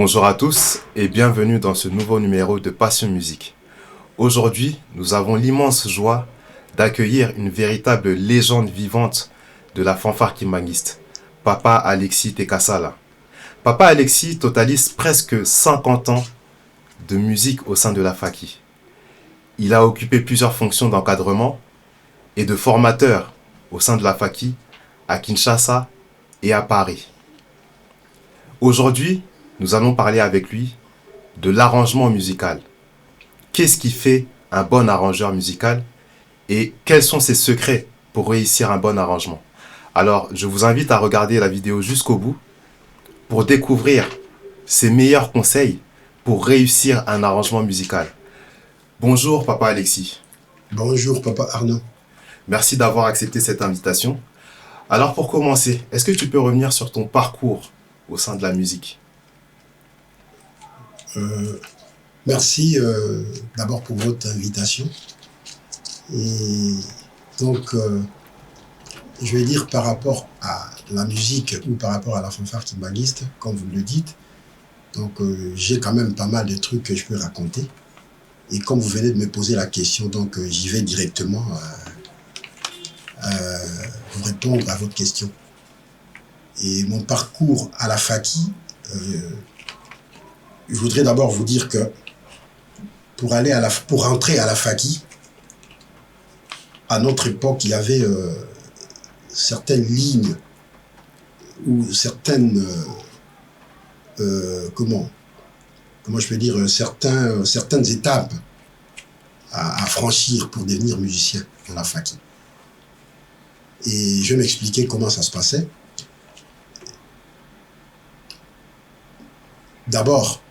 Bonjour à tous et bienvenue dans ce nouveau numéro de Passion Musique. Aujourd'hui, nous avons l'immense joie d'accueillir une véritable légende vivante de la fanfare kimbanguiste, Papa Alexis Tekasala. Papa Alexis totalise presque 50 ans de musique au sein de la Faki. Il a occupé plusieurs fonctions d'encadrement et de formateur au sein de la Faki à Kinshasa et à Paris. Aujourd'hui, nous allons parler avec lui de l'arrangement musical. Qu'est-ce qui fait un bon arrangeur musical et quels sont ses secrets pour réussir un bon arrangement? Alors, je vous invite à regarder la vidéo jusqu'au bout pour découvrir ses meilleurs conseils pour réussir un arrangement musical. Bonjour Papa Alexis. Bonjour Papa Arnaud. Merci d'avoir accepté cette invitation. Alors pour commencer, est-ce que tu peux revenir sur ton parcours au sein de la musique? Merci d'abord pour votre invitation. Et donc, je vais dire par rapport à la musique ou par rapport à la fanfare kimbanguiste, comme vous le dites. Donc, j'ai quand même pas mal de trucs que je peux raconter. Et comme vous venez de me poser la question, donc j'y vais directement pour répondre à votre question. Et mon parcours à la Faki, je voudrais d'abord vous dire que pour rentrer à la Faki, à notre époque, il y avait certaines lignes ou certaines comment je peux dire certaines étapes à franchir pour devenir musicien dans la Faki. Et je vais m'expliquer comment ça se passait. D'abord,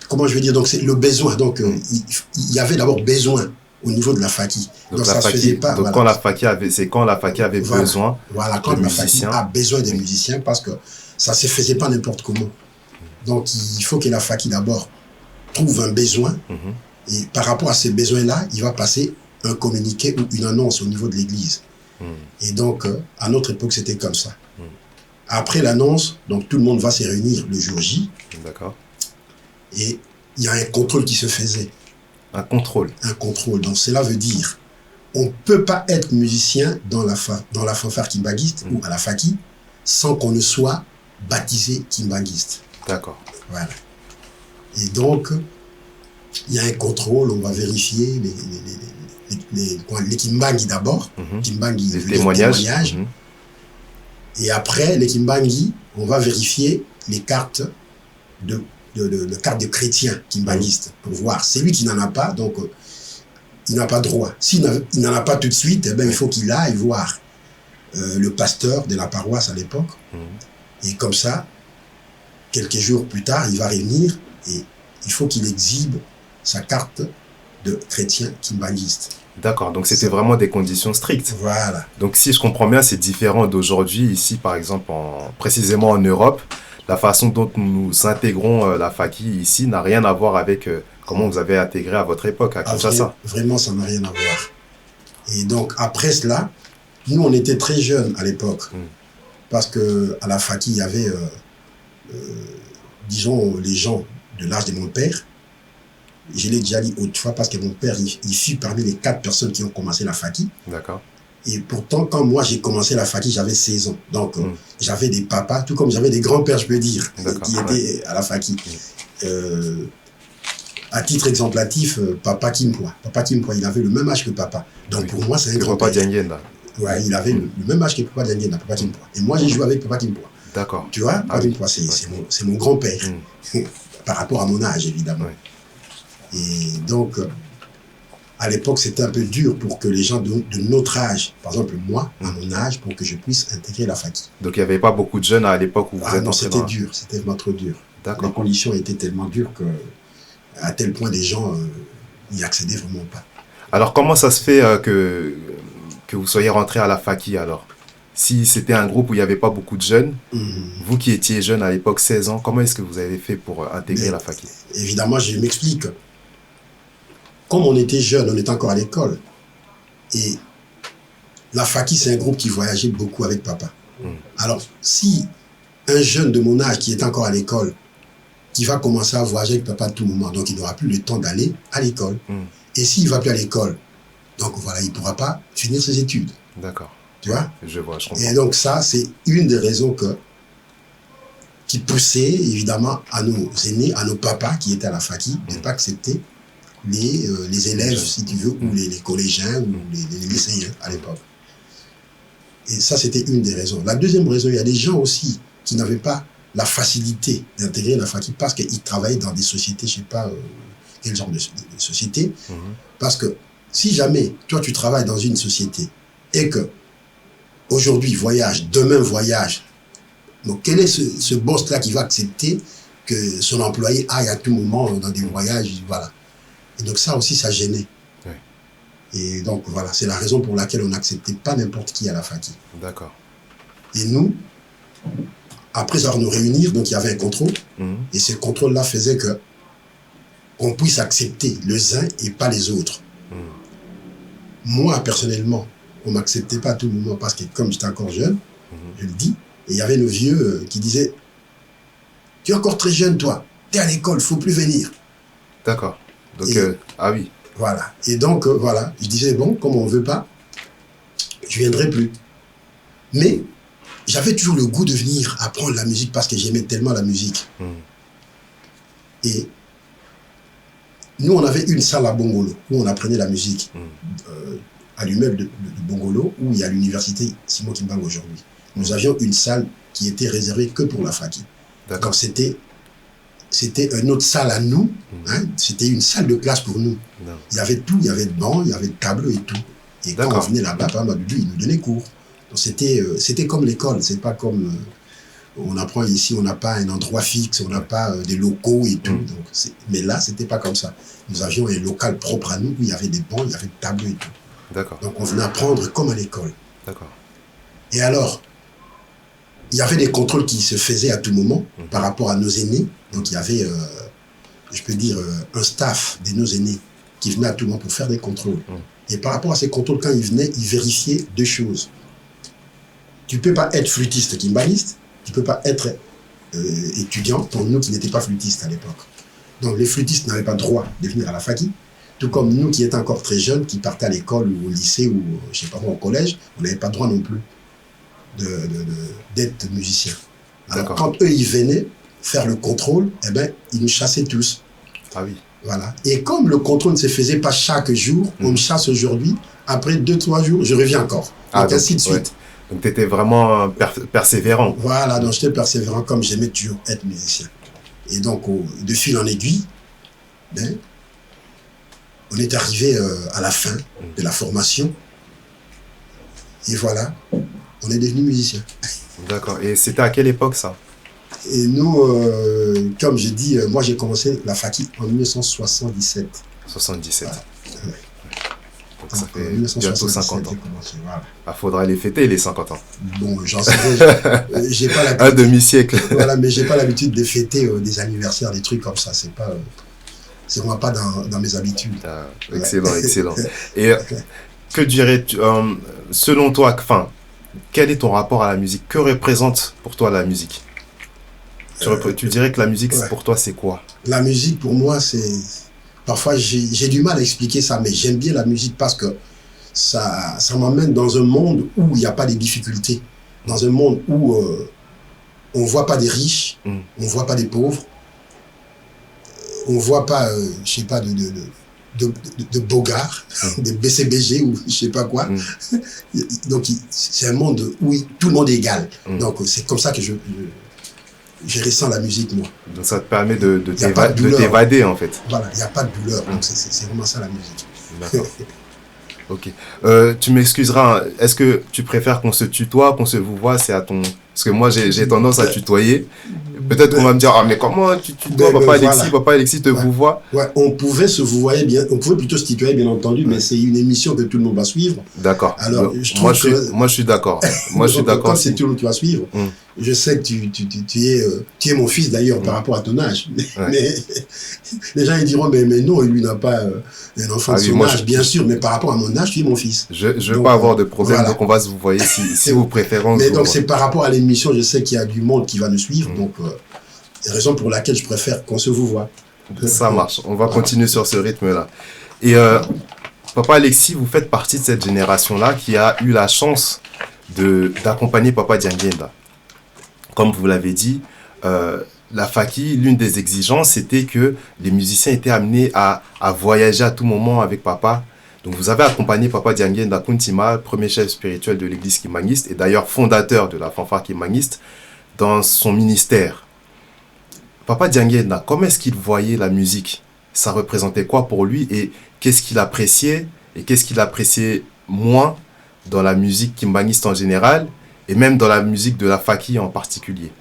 comment je veux dire, donc c'est le besoin. Donc il y avait d'abord besoin au niveau de la Faki. Donc ça Faki, se faisait pas. Donc voilà. quand la Faki avait Voilà. besoin Voilà, quand de la Faki musiciens. a besoin de musiciens, parce que ça se faisait pas n'importe comment. Donc il faut que la Faki d'abord trouve un besoin, et par rapport à ces besoins-là, il va passer un communiqué ou une annonce au niveau de l'église. Et donc à notre époque, c'était comme ça. Après l'annonce, donc tout le monde va se réunir le jour J. D'accord. Et il y a un contrôle qui se faisait. Un contrôle. Un contrôle. Donc cela veut dire, on ne peut pas être musicien dans la fanfare kimbanguiste ou à la Faki sans qu'on ne soit baptisé kimbanguiste. D'accord. Voilà. Et donc, il y a un contrôle, on va vérifier les kimbangi d'abord. Kimbangi, Les témoignages. Et après, les kimbangi, on va vérifier les cartes de chrétien kimbanguiste pour voir. C'est lui qui n'en a pas, donc il n'a pas droit. S'il n'en a pas tout de suite, eh ben, il faut qu'il aille voir le pasteur de la paroisse à l'époque. Et comme ça, quelques jours plus tard, il va revenir et il faut qu'il exhibe sa carte de chrétien kimbanguiste. D'accord, donc c'était vraiment des conditions strictes. Voilà. Donc si je comprends bien, c'est différent d'aujourd'hui, ici par exemple, précisément en Europe. La façon dont nous intégrons la Faki ici n'a rien à voir avec comment vous avez intégré à votre époque à Kinshasa. Vraiment, ça n'a rien à voir. Et donc après cela, nous on était très jeunes à l'époque. Parce qu'à la Faki, il y avait, disons, les gens de l'âge de mon père. Je l'ai déjà dit autrefois parce que mon père, il fut parmi les 4 personnes qui ont commencé la Faki. D'accord. Et pourtant, quand moi j'ai commencé la Faki, j'avais 16 ans. Donc, j'avais des papas, tout comme j'avais des grands-pères, je peux dire, qui étaient à la Faki. À titre exemplatif, Papa Kimpoa. Papa Kimpoa, il avait le même âge que papa. Donc, pour moi, c'est un grand-père. Papa Dianguena. Ouais, il avait le même âge que Papa Dianguena, Papa Kimpoa. Et moi, j'ai joué avec Papa Kimpoa. D'accord. Tu vois, Papa Kimpoa, c'est mon grand-père. Par rapport à mon âge, évidemment. Et donc, à l'époque, c'était un peu dur pour que les gens de notre âge, par exemple moi, à mon âge, pour que je puisse intégrer la Faki. Donc il n'y avait pas beaucoup de jeunes à l'époque où vous êtes non, entré c'était dur, c'était vraiment trop dur. Les conditions étaient tellement dures à tel point les gens n'y accédaient vraiment pas. Alors comment ça se fait que vous soyez rentré à la Faki alors? Si c'était un groupe où il n'y avait pas beaucoup de jeunes, vous qui étiez jeune à l'époque, 16 ans, comment est-ce que vous avez fait pour intégrer la Faki? Évidemment, je m'explique. Comme on était jeunes, on était encore à l'école. Et la Faki, c'est un groupe qui voyageait beaucoup avec papa. Alors, si un jeune de mon âge qui est encore à l'école, qui va commencer à voyager avec papa à tout moment, donc il n'aura plus le temps d'aller à l'école. Et s'il ne va plus à l'école, donc voilà, il ne pourra pas finir ses études. D'accord. Tu vois? Je vois, je comprends. Et donc ça, c'est une des raisons qui poussait évidemment à nos aînés, à nos papas qui étaient à la Faki, de ne pas accepter les élèves, si tu veux, ou les collégiens, ou les lycéens à l'époque. Et ça, c'était une des raisons. La deuxième raison, il y a des gens aussi qui n'avaient pas la facilité d'intégrer la Faki parce qu'ils travaillaient dans des sociétés, je ne sais pas quel genre de société. Parce que si jamais, toi, tu travailles dans une société et que aujourd'hui voyage, demain voyage, donc quel est ce boss-là qui va accepter que son employé aille à tout moment dans des voyages, voilà. Et donc ça aussi, ça gênait. Oui. Et donc voilà, c'est la raison pour laquelle on n'acceptait pas n'importe qui à la Faki. D'accord. Et nous, après avoir nous réunir, donc il y avait un contrôle, et ce contrôle-là faisait que on puisse accepter les uns et pas les autres. Moi, personnellement, on ne m'acceptait pas à tout moment parce que comme j'étais encore jeune, je le dis, et il y avait le vieux qui disait « Tu es encore très jeune, toi, tu es à l'école, il ne faut plus venir. » D'accord. Donc, ah oui. Voilà. Et donc, voilà, je disais « Bon, comme on ne veut pas, je ne viendrai plus. » Mais j'avais toujours le goût de venir apprendre la musique parce que j'aimais tellement la musique. Et nous, on avait une salle à Bongolo où on apprenait la musique à l'immeuble de Bongolo où il y a l'université Simon Kimbangu aujourd'hui. Nous avions une salle qui était réservée que pour la Faki. Donc c'était une autre salle à nous, hein, c'était une salle de classe pour nous. Il y avait tout, il y avait le banc, il y avait le tableau et tout. Et quand on venait là-bas, Papa Madoudou, il nous donnait cours. Donc c'était comme l'école, c'est pas comme on apprend ici, on n'a pas un endroit fixe, on n'a pas des locaux et tout. Donc mais là, c'était pas comme ça. Nous avions un local propre à nous où il y avait des bancs, il y avait le tableau et tout. D'accord. Donc on venait apprendre comme à l'école. D'accord. Et alors, il y avait des contrôles qui se faisaient à tout moment par rapport à nos aînés. Donc il y avait, je peux dire, un staff de nos aînés qui venait à tout moment pour faire des contrôles. Et par rapport à ces contrôles, quand ils venaient, ils vérifiaient deux choses. Tu ne peux pas être flûtiste kimbanguiste, tu ne peux pas être étudiant, pour nous qui n'étaient pas flûtistes à l'époque. Donc les flûtistes n'avaient pas le droit de venir à la Faki, tout comme nous qui étions encore très jeunes, qui partaient à l'école ou au lycée ou, je ne sais pas moi, au collège, on n'avait pas le droit non plus d'être musicien. Alors quand eux, ils venaient faire le contrôle, eh ben, ils nous chassaient tous. Ah oui. Voilà. Et comme le contrôle ne se faisait pas chaque jour, on me chasse aujourd'hui, après 2-3 jours, je reviens encore. Donc ainsi de suite. Ouais. Donc tu étais vraiment persévérant. Voilà, donc j'étais persévérant comme j'aimais toujours être musicien. Et donc, de fil en aiguille, ben, on est arrivé à la fin de la formation. Et voilà, on est devenu musicien. D'accord. Et c'était à quelle époque ça? Et nous, comme j'ai dit, moi j'ai commencé la Faki en 1977. 77. Voilà. Ouais. Donc ça fait bientôt 50 ans. Voilà. Ah, faudra les fêter les 50 ans. Bon, j'en sais j'ai pas l'habitude. Un demi-siècle. Voilà, mais j'ai pas l'habitude de fêter des anniversaires, des trucs comme ça. C'est vraiment pas dans mes habitudes. Ah, excellent, excellent. Et que dirais-tu, selon toi, quel est ton rapport à la musique? Que représente pour toi la musique? Tu dirais que la musique, pour toi, c'est quoi? La musique, pour moi, c'est... Parfois, j'ai du mal à expliquer ça, mais j'aime bien la musique parce que ça m'emmène dans un monde où il n'y a pas de difficultés. Dans un monde où on ne voit pas des riches, on ne voit pas des pauvres, on ne voit pas, je sais pas, de bogards, de BCBG ou je sais pas quoi. Donc, c'est un monde où tout le monde est égal. Donc, c'est comme ça que je ressens la musique, moi. Donc ça te permet de t'évader, en fait. Voilà, il n'y a pas de douleur. Donc c'est vraiment ça, la musique. D'accord. Ok. Tu m'excuseras, est-ce que tu préfères qu'on se tutoie, qu'on se vouvoie? C'est à ton... Parce que moi, j'ai tendance à tutoyer. Peut-être qu'on va me dire, ah, mais comment tu tutoies Papa Alexis te vouvoie? Ouais, on pouvait se vouvoyer bien, on pouvait plutôt se tutoyer, bien entendu, mais c'est une émission que tout le monde va suivre. D'accord. Alors, moi, je suis d'accord. Moi, je suis d'accord. Quand c'est tout le monde qui va suivre, je sais que tu es mon fils d'ailleurs par rapport à ton âge. Mais les gens ils diront, mais non, lui n'a pas un enfant de son âge, bien sûr, mais par rapport à mon âge, tu es mon fils. Je ne veux pas avoir de problème, donc on va se vous voyez si vous préférez. Mais donc c'est par rapport à l'émission, je sais qu'il y a du monde qui va nous suivre, donc c'est la raison pour laquelle je préfère qu'on se vous voit. Ça marche, on va continuer sur ce rythme-là. Et Papa Alexis, vous faites partie de cette génération-là qui a eu la chance d'accompagner Papa Dianguenda. Comme vous l'avez dit, la Faki, l'une des exigences, c'était que les musiciens étaient amenés à voyager à tout moment avec Papa. Donc vous avez accompagné Papa Dianguenda Kuntima, premier chef spirituel de l'église kimbanguiste et d'ailleurs fondateur de la fanfare kimbanguiste, dans son ministère. Papa Dianguenda, comment est-ce qu'il voyait la musique? Ça représentait quoi pour lui et qu'est-ce qu'il appréciait et qu'est-ce qu'il appréciait moins dans la musique kimbanguiste en général et même dans la musique de la Faki en particulier?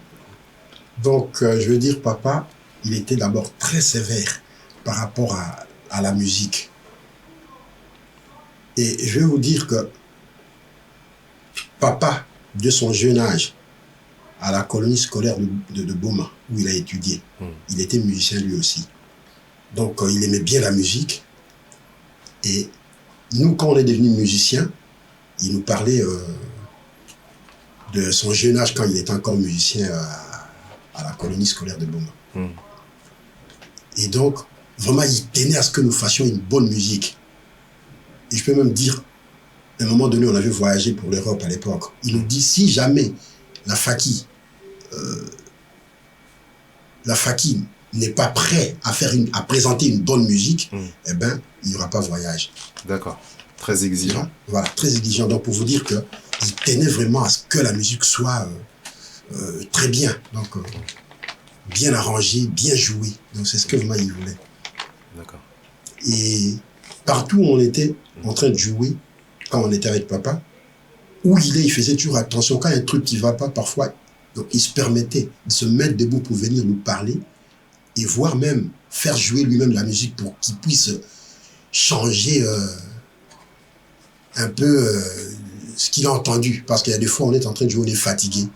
Donc, je veux dire, papa, il était d'abord très sévère par rapport à la musique. Et je vais vous dire que papa, de son jeune âge, à la colonie scolaire de Boma, où il a étudié, il était musicien lui aussi. Donc, il aimait bien la musique. Et nous, quand on est devenu musicien, il nous parlait de son jeune âge quand il était encore musicien à la colonie scolaire de Boma. Et donc, vraiment, il tenait à ce que nous fassions une bonne musique. Et je peux même dire, à un moment donné, on avait voyagé pour l'Europe à l'époque. Il nous dit, si jamais la Faki n'est pas prêt à présenter une bonne musique, eh ben, il n'y aura pas voyage. D'accord. Très exigeant. Voilà, très exigeant. Donc, pour vous dire qu'il tenait vraiment à ce que la musique soit très bien. Donc, bien arrangée, bien jouée. Donc, c'est ce que vraiment il voulait. D'accord. Et partout où on était en train de jouer, quand on était avec papa, où il faisait toujours attention. Quand il y a un truc qui ne va pas, parfois, donc, il se permettait de se mettre debout pour venir nous parler et voire même faire jouer lui-même la musique pour qu'il puisse changer un peu ce qu'il a entendu. Parce qu'il y a des fois, on est en train de jouer, on est fatigué.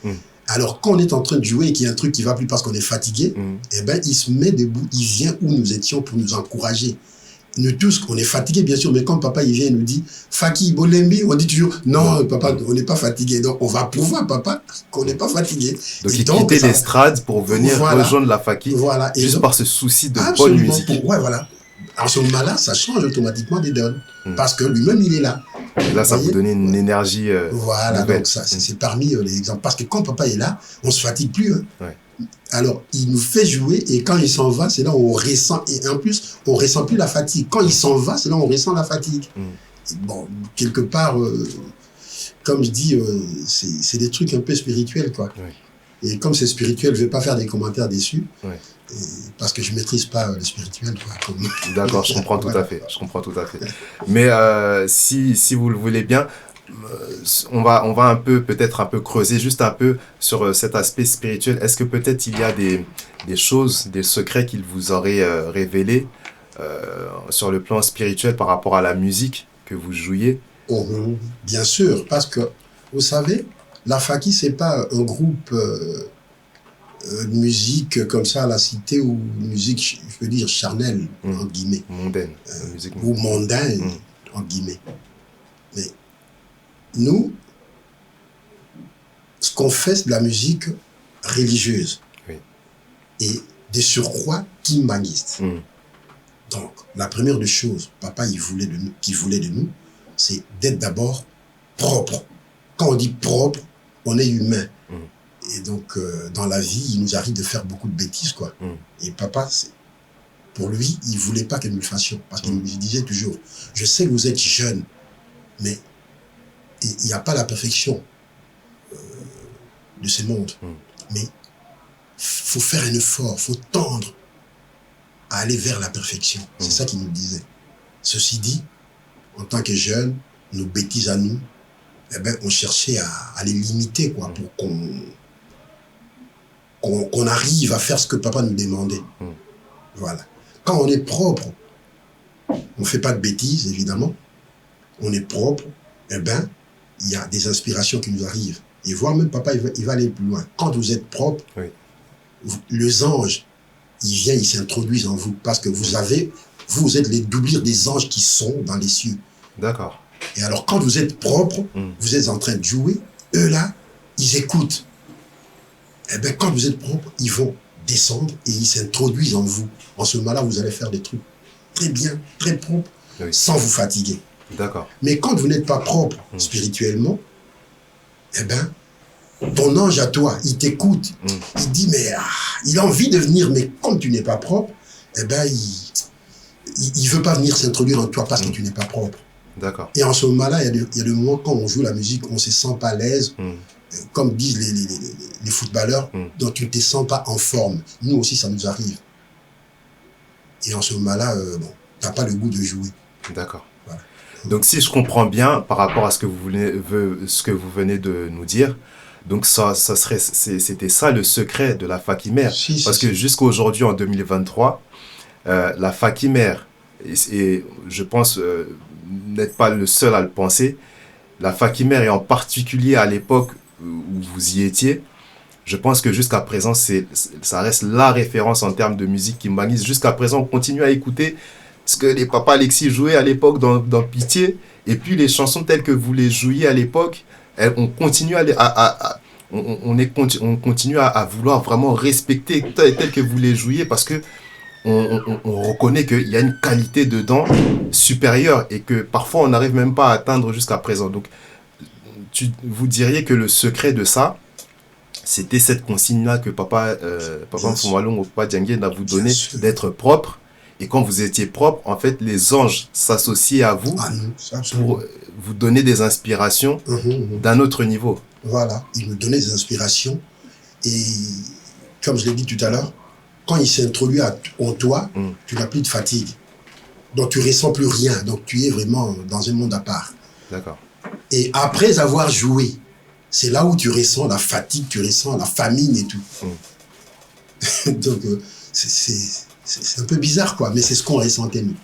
Alors, quand on est en train de jouer et qu'il y a un truc qui ne va plus parce qu'on est fatigué, eh ben, il se met debout, il vient où nous étions pour nous encourager. Nous tous, on est fatigués, bien sûr, mais quand papa il vient et nous dit « Faki, Bolembi », on dit toujours « Non, papa, on n'est pas fatigué. » Donc, on va prouver à papa qu'on n'est pas fatigué. Donc, il quittait l'estrade pour venir rejoindre la Faki, juste par ce souci de bonne musique. Voilà. En ce moment-là, ça change automatiquement des donnes. Parce que lui-même, il est là. Et là, ça vous donnait une énergie voilà, nouvelle. Donc ça, c'est parmi les exemples. Parce que quand papa est là, on ne se fatigue plus. Hein. Alors, il nous fait jouer et quand il s'en va, c'est là où on ressent. Et en plus, on ne ressent plus la fatigue. Quand il s'en va, c'est là où on ressent la fatigue. Et bon, quelque part, comme je dis, c'est des trucs un peu spirituels, quoi. Et comme c'est spirituel, je ne vais pas faire des commentaires dessus. Parce que je ne maîtrise pas le spirituel. D'accord, je comprends tout à fait. Je comprends tout à fait. Mais si vous le voulez bien, on va un peu, peut-être un peu creuser juste un peu sur cet aspect spirituel. Est-ce que peut-être il y a des choses, des secrets qu'il vous aurait révélés sur le plan spirituel par rapport à la musique que vous jouiez? Bien sûr, parce que, vous savez, la Faki, ce n'est pas un groupe de musique comme ça à la cité ou musique, je veux dire, charnelle, entre guillemets. Mondaine. Ou mondaine, entre guillemets. Mais nous, ce qu'on fait, c'est de la musique religieuse. Et des surcroît kimbanguistes. Donc, la première des choses, papa qu'il voulait de nous, c'est d'être d'abord propre. Quand on dit propre, on est humain. Et donc, dans la vie, il nous arrive de faire beaucoup de bêtises, quoi. Et papa, pour lui, il ne voulait pas que nous le fassions. Parce qu'il nous disait toujours, je sais que vous êtes jeune, mais il n'y a pas la perfection de ce monde. Mais il faut faire un effort, il faut tendre à aller vers la perfection. C'est ça qu'il nous disait. Ceci dit, en tant que jeunes, nos bêtises à nous, eh ben, on cherchait à les limiter, quoi, pour qu'on arrive à faire ce que papa nous demandait. Voilà. Quand on est propre, on ne fait pas de bêtises, évidemment. On est propre, eh ben, il y a des inspirations qui nous arrivent. Et voire même, papa, il va aller plus loin. Quand vous êtes propre, Oui. les anges, ils viennent, ils s'introduisent en vous. Parce que vous êtes les doublures des anges qui sont dans les cieux. D'accord. Et alors, quand vous êtes propre, vous êtes en train de jouer, eux là, ils écoutent. Et bien, quand vous êtes propre, ils vont descendre et ils s'introduisent en vous. En ce moment-là, vous allez faire des trucs très bien, très propres, sans vous fatiguer. D'accord. Mais quand vous n'êtes pas propre spirituellement, eh bien, ton ange à toi, il t'écoute. Il dit, mais il a envie de venir, mais comme tu n'es pas propre, eh bien, il veut pas venir s'introduire en toi parce que tu n'es pas propre. D'accord. Et en ce moment-là, il y a des moments quand on joue la musique, on ne se sent pas à l'aise, comme disent les footballeurs, donc tu ne te sens pas en forme. Nous aussi, ça nous arrive. Et en ce moment-là, bon, tu n'as pas le goût de jouer. D'accord. Voilà. Donc, si je comprends bien, par rapport à ce que vous venez de nous dire, donc c'était ça le secret de la Fakimère. Parce que jusqu'à aujourd'hui, en 2023, la Fakimère, et je pense n'êtes pas le seul à le penser, la Fakimère, et en particulier à l'époque où vous y étiez, je pense que jusqu'à présent, ça reste la référence en termes de musique kimbanguiste. Jusqu'à présent, on continue à écouter ce que les papas Alexis jouaient à l'époque dans Pitié, et puis les chansons telles que vous les jouiez à l'époque, on continue on continue à vouloir vraiment respecter tel que vous les jouiez, parce que on reconnaît qu'il y a une qualité dedans supérieure et que parfois on n'arrive même pas à atteindre jusqu'à présent. Donc, vous diriez que le secret de ça, c'était cette consigne-là que papa Mfumalo ou Papa Diangué a vous donné, d'être propre. Et quand vous étiez propre, en fait, les anges s'associaient à vous pour vous donner des inspirations d'un autre niveau. Voilà, ils nous donnaient des inspirations. Et comme je l'ai dit tout à l'heure, quand il s'introduit en toi, tu n'as plus de fatigue. Donc tu ne ressens plus rien. Donc tu es vraiment dans un monde à part. D'accord. Et après avoir joué, c'est là où tu ressens la fatigue, tu ressens la famine et tout. Donc c'est un peu bizarre, quoi. Mais c'est ce qu'on ressentait, nous.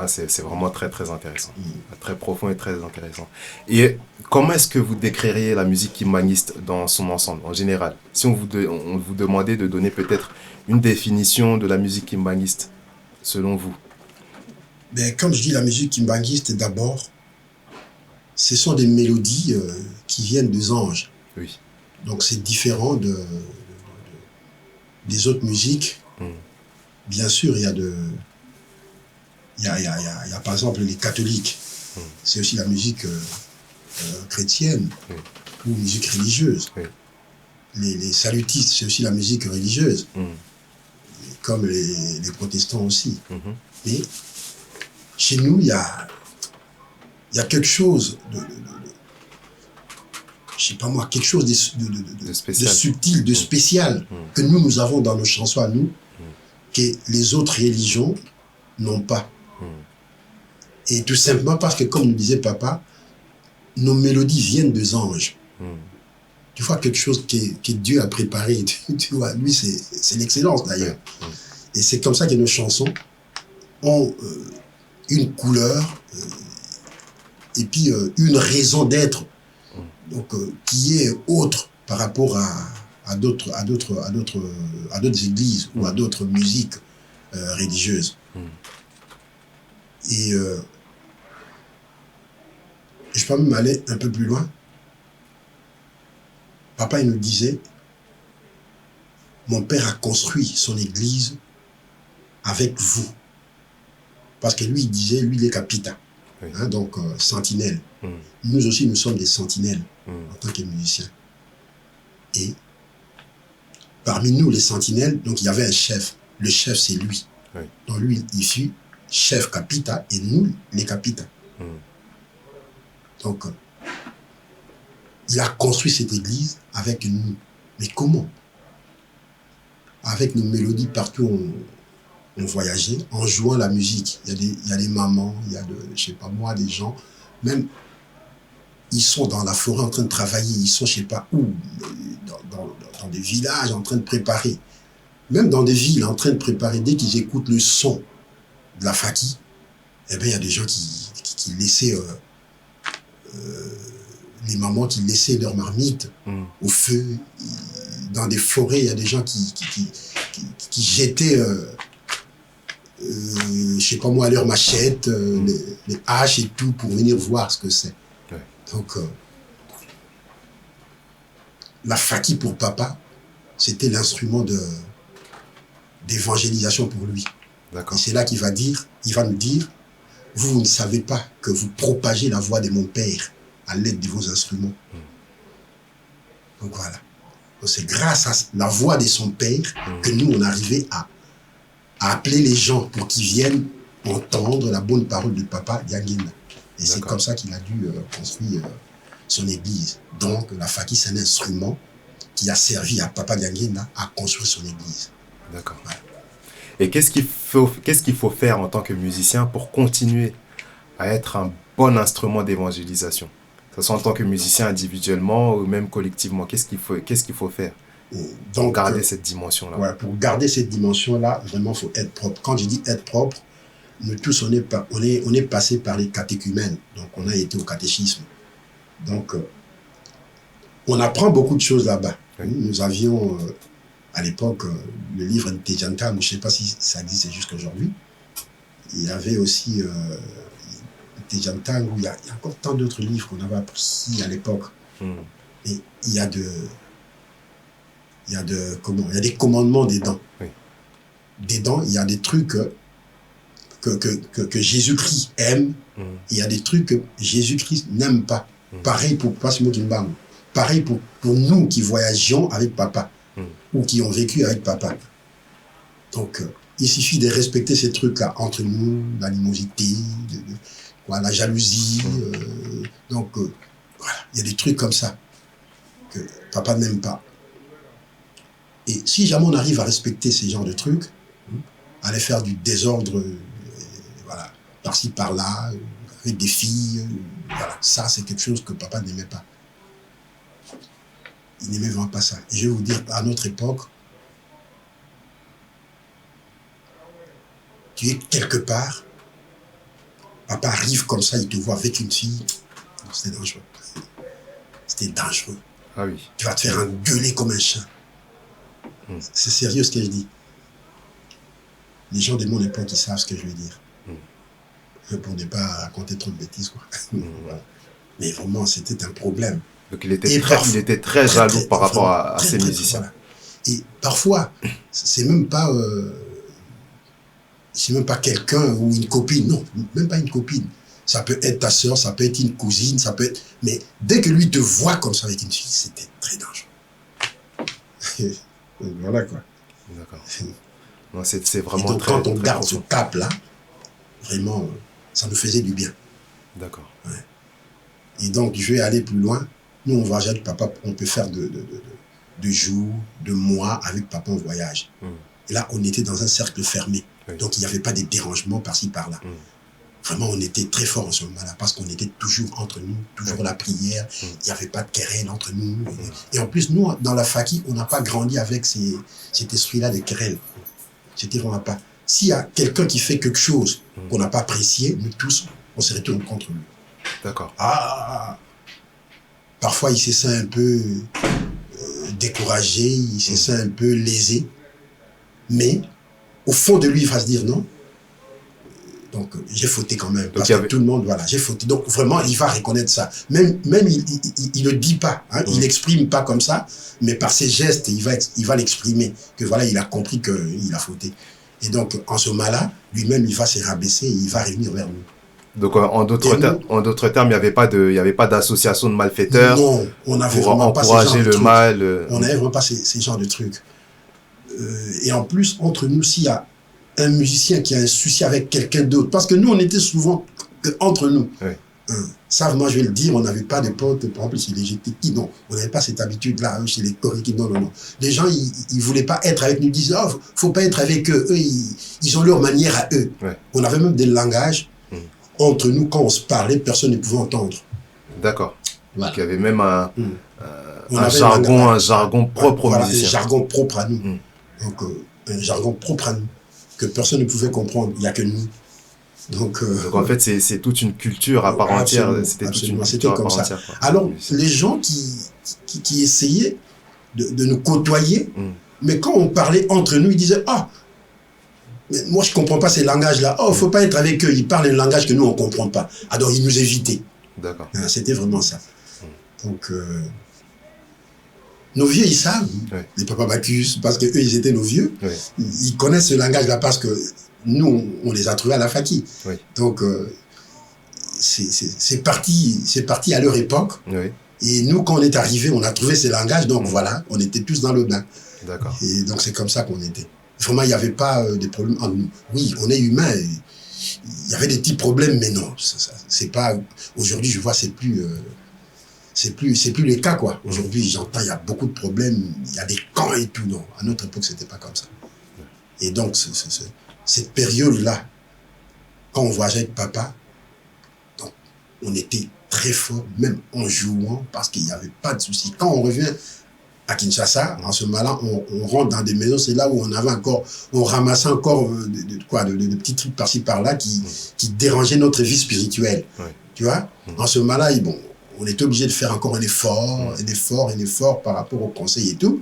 C'est vraiment très, très intéressant. Très profond et très intéressant. Et comment est-ce que vous décririez la musique kimbanguiste dans son ensemble, en général? Si on vous demandait de donner peut-être une définition de la musique kimbanguiste, selon vous. Ben, comme je dis, la musique kimbanguiste, d'abord, ce sont des mélodies qui viennent des anges. Oui. Donc c'est différent des autres musiques. Bien sûr, il y a par exemple les catholiques. C'est aussi la musique chrétienne ou musique religieuse. Les salutistes, c'est aussi la musique religieuse. Comme les protestants aussi. Mais chez nous, il y a quelque chose je sais pas moi, quelque chose de subtil, de spécial que nous avons dans nos chansons à nous, que les autres religions n'ont pas. Et tout simplement parce que, comme nous disait papa, nos mélodies viennent des anges. Tu vois, quelque chose que Dieu a préparé. Tu vois, lui, c'est l'excellence d'ailleurs. Et c'est comme ça que nos chansons ont une couleur et puis une raison d'être, donc qui est autre par rapport à d'autres églises ou à d'autres musiques religieuses. Et je peux même aller un peu plus loin. Papa, il nous disait, mon père a construit son église avec vous. Parce que lui, il disait, lui, il est capita. Hein, donc, sentinelle. Nous aussi, nous sommes des sentinelles en tant que musiciens. Et parmi nous, les sentinelles, donc il y avait un chef. Le chef, c'est lui. Donc lui, il fut chef capita et nous, les capita. Donc, il a construit cette église avec nous. Mais comment? Avec nos mélodies partout où on voyageait, en jouant la musique. Il y a des mamans, il y a je sais pas moi, des gens, même ils sont dans la forêt en train de travailler, ils sont je sais pas où, dans des villages en train de préparer, même dans des villes en train de préparer, dès qu'ils écoutent le son de la faki, eh bien il y a des gens qui laissaient les mamans qui laissaient leurs marmites au feu. Dans des forêts, il y a des gens qui jetaient, je sais pas moi, leurs machettes, les haches et tout pour venir voir ce que c'est. Ouais. Donc, la Faki pour papa, c'était l'instrument d'évangélisation pour lui. Et c'est là qu'il va nous dire, vous ne savez pas que vous propagez la voix de mon père à l'aide de vos instruments. Donc voilà. Donc c'est grâce à la voix de son père que nous, on arrivait à appeler les gens pour qu'ils viennent entendre la bonne parole de papa Dianguinda. Et c'est comme ça qu'il a dû construire son église. Donc la Faki, c'est un instrument qui a servi à papa Dianguinda à construire son église. D'accord. Voilà. Et qu'est-ce qu'il faut faire en tant que musicien pour continuer à être un bon instrument d'évangélisation? Que ce soit en tant que musicien individuellement ou même collectivement, qu'est-ce qu'il faut faire pour garder cette dimension-là? Ouais, pour garder cette dimension-là, vraiment, il faut être propre. Quand je dis être propre, nous tous, on est passé par les catéchumènes. Donc, on a été au catéchisme. Donc, on apprend beaucoup de choses là-bas. Oui. Nous avions, à l'époque, le livre Ntejanta, je ne sais pas si ça existe jusqu'à aujourd'hui. Il y avait aussi Ntejanta, où il y a encore tant d'autres livres qu'on avait appris à l'époque. Et il y a des commandements dedans. Oui. Dedans, il y a des trucs que Jésus-Christ aime, et il y a des trucs que Jésus-Christ n'aime pas. Pareil pour Passimo Kimbangu. Pareil pour nous qui voyagions avec papa, ou qui ont vécu avec papa. Donc, il suffit de respecter ces trucs-là entre nous, l'animosité, la jalousie. Donc, voilà, il y a des trucs comme ça que papa n'aime pas. Et si jamais on arrive à respecter ces genres de trucs, aller faire du désordre, voilà, par-ci, par-là, avec des filles, voilà, ça c'est quelque chose que papa n'aimait pas. Il n'aimait vraiment pas ça. Et je vais vous dire, à notre époque, tu es quelque part, papa arrive comme ça, il te voit avec une fille, c'était dangereux. C'était dangereux. Ah oui. Tu vas te faire engueuler comme un chien. C'est sérieux ce que je dis. Les gens de mon époque, ils savent ce que je veux dire. Pour ne pas raconter trop de bêtises, quoi. Voilà. Mais vraiment, c'était un problème. Donc il était très jaloux par rapport à ces musiciens. Voilà. Et parfois, c'est même pas quelqu'un ou une copine, non, même pas une copine. Ça peut être ta soeur, ça peut être une cousine, ça peut être... Mais dès que lui te voit comme ça avec une fille, c'était très dangereux. Voilà quoi. D'accord. Non, c'est vraiment donc, très... quand on très garde profond. ce cap-là, vraiment, ça nous faisait du bien. D'accord. Ouais. Et donc, je vais aller plus loin. Nous, on voyage avec papa, on peut faire de jours, de mois avec papa en voyage. Et là, on était dans un cercle fermé. Oui. Donc, il n'y avait pas de dérangements par-ci, par-là. Vraiment, on était très fort en ce moment-là parce qu'on était toujours entre nous, toujours la prière. Il n'y avait pas de querelle entre nous. Et en plus, nous, dans la Faki, on n'a pas grandi avec cet esprit-là de querelle. C'était vraiment pas. S'il y a quelqu'un qui fait quelque chose qu'on n'a pas apprécié, nous tous, on se retourne contre lui. D'accord. Parfois, il se sent un peu découragé, il se sent un peu lésé. Mais, au fond de lui, il va se dire non. Donc, j'ai fauté quand même. Parce que tout le monde, voilà, j'ai fauté. Donc, vraiment, il va reconnaître ça. Même il le dit pas. Hein, il l'exprime pas comme ça. Mais par ses gestes, il va l'exprimer. Que voilà, il a compris qu'il a fauté. Et donc, en ce moment-là, lui-même, il va se rabaisser et il va revenir vers nous. Donc, en d'autres termes, il n'y avait pas d'association de malfaiteurs. Non, on n'avait vraiment pas ces genres de trucs. On n'avait vraiment pas ces genres de trucs. Et en plus, entre nous, s'il y a un musicien qui a un souci avec quelqu'un d'autre, parce que nous, on était souvent entre nous. Oui. Ça, moi, je vais le dire, on n'avait pas de potes, par exemple, chez les GTK, non. On n'avait pas cette habitude-là, chez les Koriki, non. Les gens, ils ne voulaient pas être avec nous, ils disaient, oh, il ne faut pas être avec eux. Eux, ils ont leur manière à eux. Oui. On avait même des langages entre nous, quand on se parlait, personne ne pouvait entendre. D'accord. Voilà. Donc, il y avait même un jargon propre aux musiciens. Un jargon propre à nous. Donc, un jargon propre à nous, que personne ne pouvait comprendre, il n'y a que nous. Donc, Donc en fait, c'est toute une culture à part entière. C'était toute une culture à part entière. Quoi. Alors, les gens qui essayaient de nous côtoyer, mais quand on parlait entre nous, ils disaient « Ah, mais moi je ne comprends pas ces langages-là. Oh, il ne faut pas être avec eux. Ils parlent un langage que nous, on ne comprend pas. » Alors, ils nous évitaient. D'accord. C'était vraiment ça. Donc, nos vieux, ils savent, les Papa Bacchus, parce qu'eux, ils étaient nos vieux. Ils connaissent ce langage-là parce que nous, on les a trouvés à la Faki. Donc, c'est parti à leur époque. Et nous, quand on est arrivés, on a trouvé ces langages. Donc, voilà, on était tous dans le bain. D'accord. Et donc, c'est comme ça qu'on était. Vraiment, il n'y avait pas de problème entre nous. Oui, on est humain. Il y avait des petits problèmes, mais non. C'est pas... Aujourd'hui, je vois, c'est plus le cas, quoi. Aujourd'hui, j'entends, il y a beaucoup de problèmes. Il y a des camps et tout. Non, à notre époque, c'était pas comme ça. Et donc, cette période-là, quand on voyageait avec papa, donc, on était très fort, même en jouant, parce qu'il n'y avait pas de souci. Quand on revient à Kinshasa, en ce moment-là, on rentre dans des maisons, c'est là où on ramassait encore de petits trucs par-ci par-là qui dérangeaient notre vie spirituelle. Tu vois, en ce moment-là, bon, on était obligé de faire encore un effort par rapport au conseil et tout,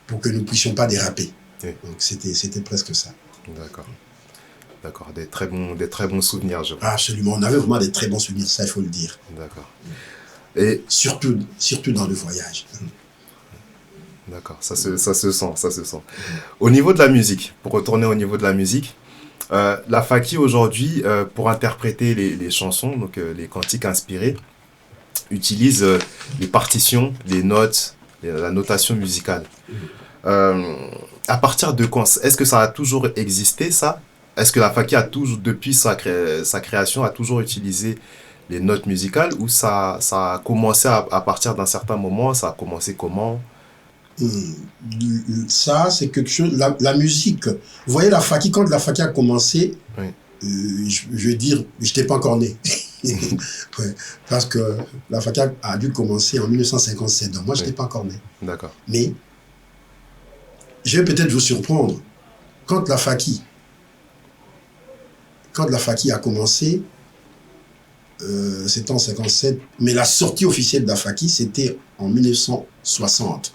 pour que nous ne puissions pas déraper. Donc c'était presque ça. D'accord. D'accord, des très bons souvenirs, je crois. Absolument, on avait vraiment des très bons souvenirs, ça il faut le dire. D'accord. Et surtout dans le voyage. D'accord, ça se sent. Au niveau de la musique, pour retourner au niveau de la musique, la Faki aujourd'hui, pour interpréter les chansons, donc les cantiques inspirés, utilise les partitions, les notes, la notation musicale. À partir de quand, est-ce que ça a toujours existé, ça? Est-ce que la Faki a toujours, depuis sa création, a toujours utilisé les notes musicales, ou ça a commencé à partir d'un certain moment? Ça a commencé comment? Ça, c'est quelque chose... La musique... Vous voyez, la Faki, quand la Faki a commencé, je vais dire, je n'étais pas encore né. Parce que la Faki a dû commencer en 1957, donc moi, je n'étais pas encore né. D'accord. Mais, je vais peut-être vous surprendre. Quand la Faki a commencé, c'était en 57, mais la sortie officielle de la Faki, c'était en 1960.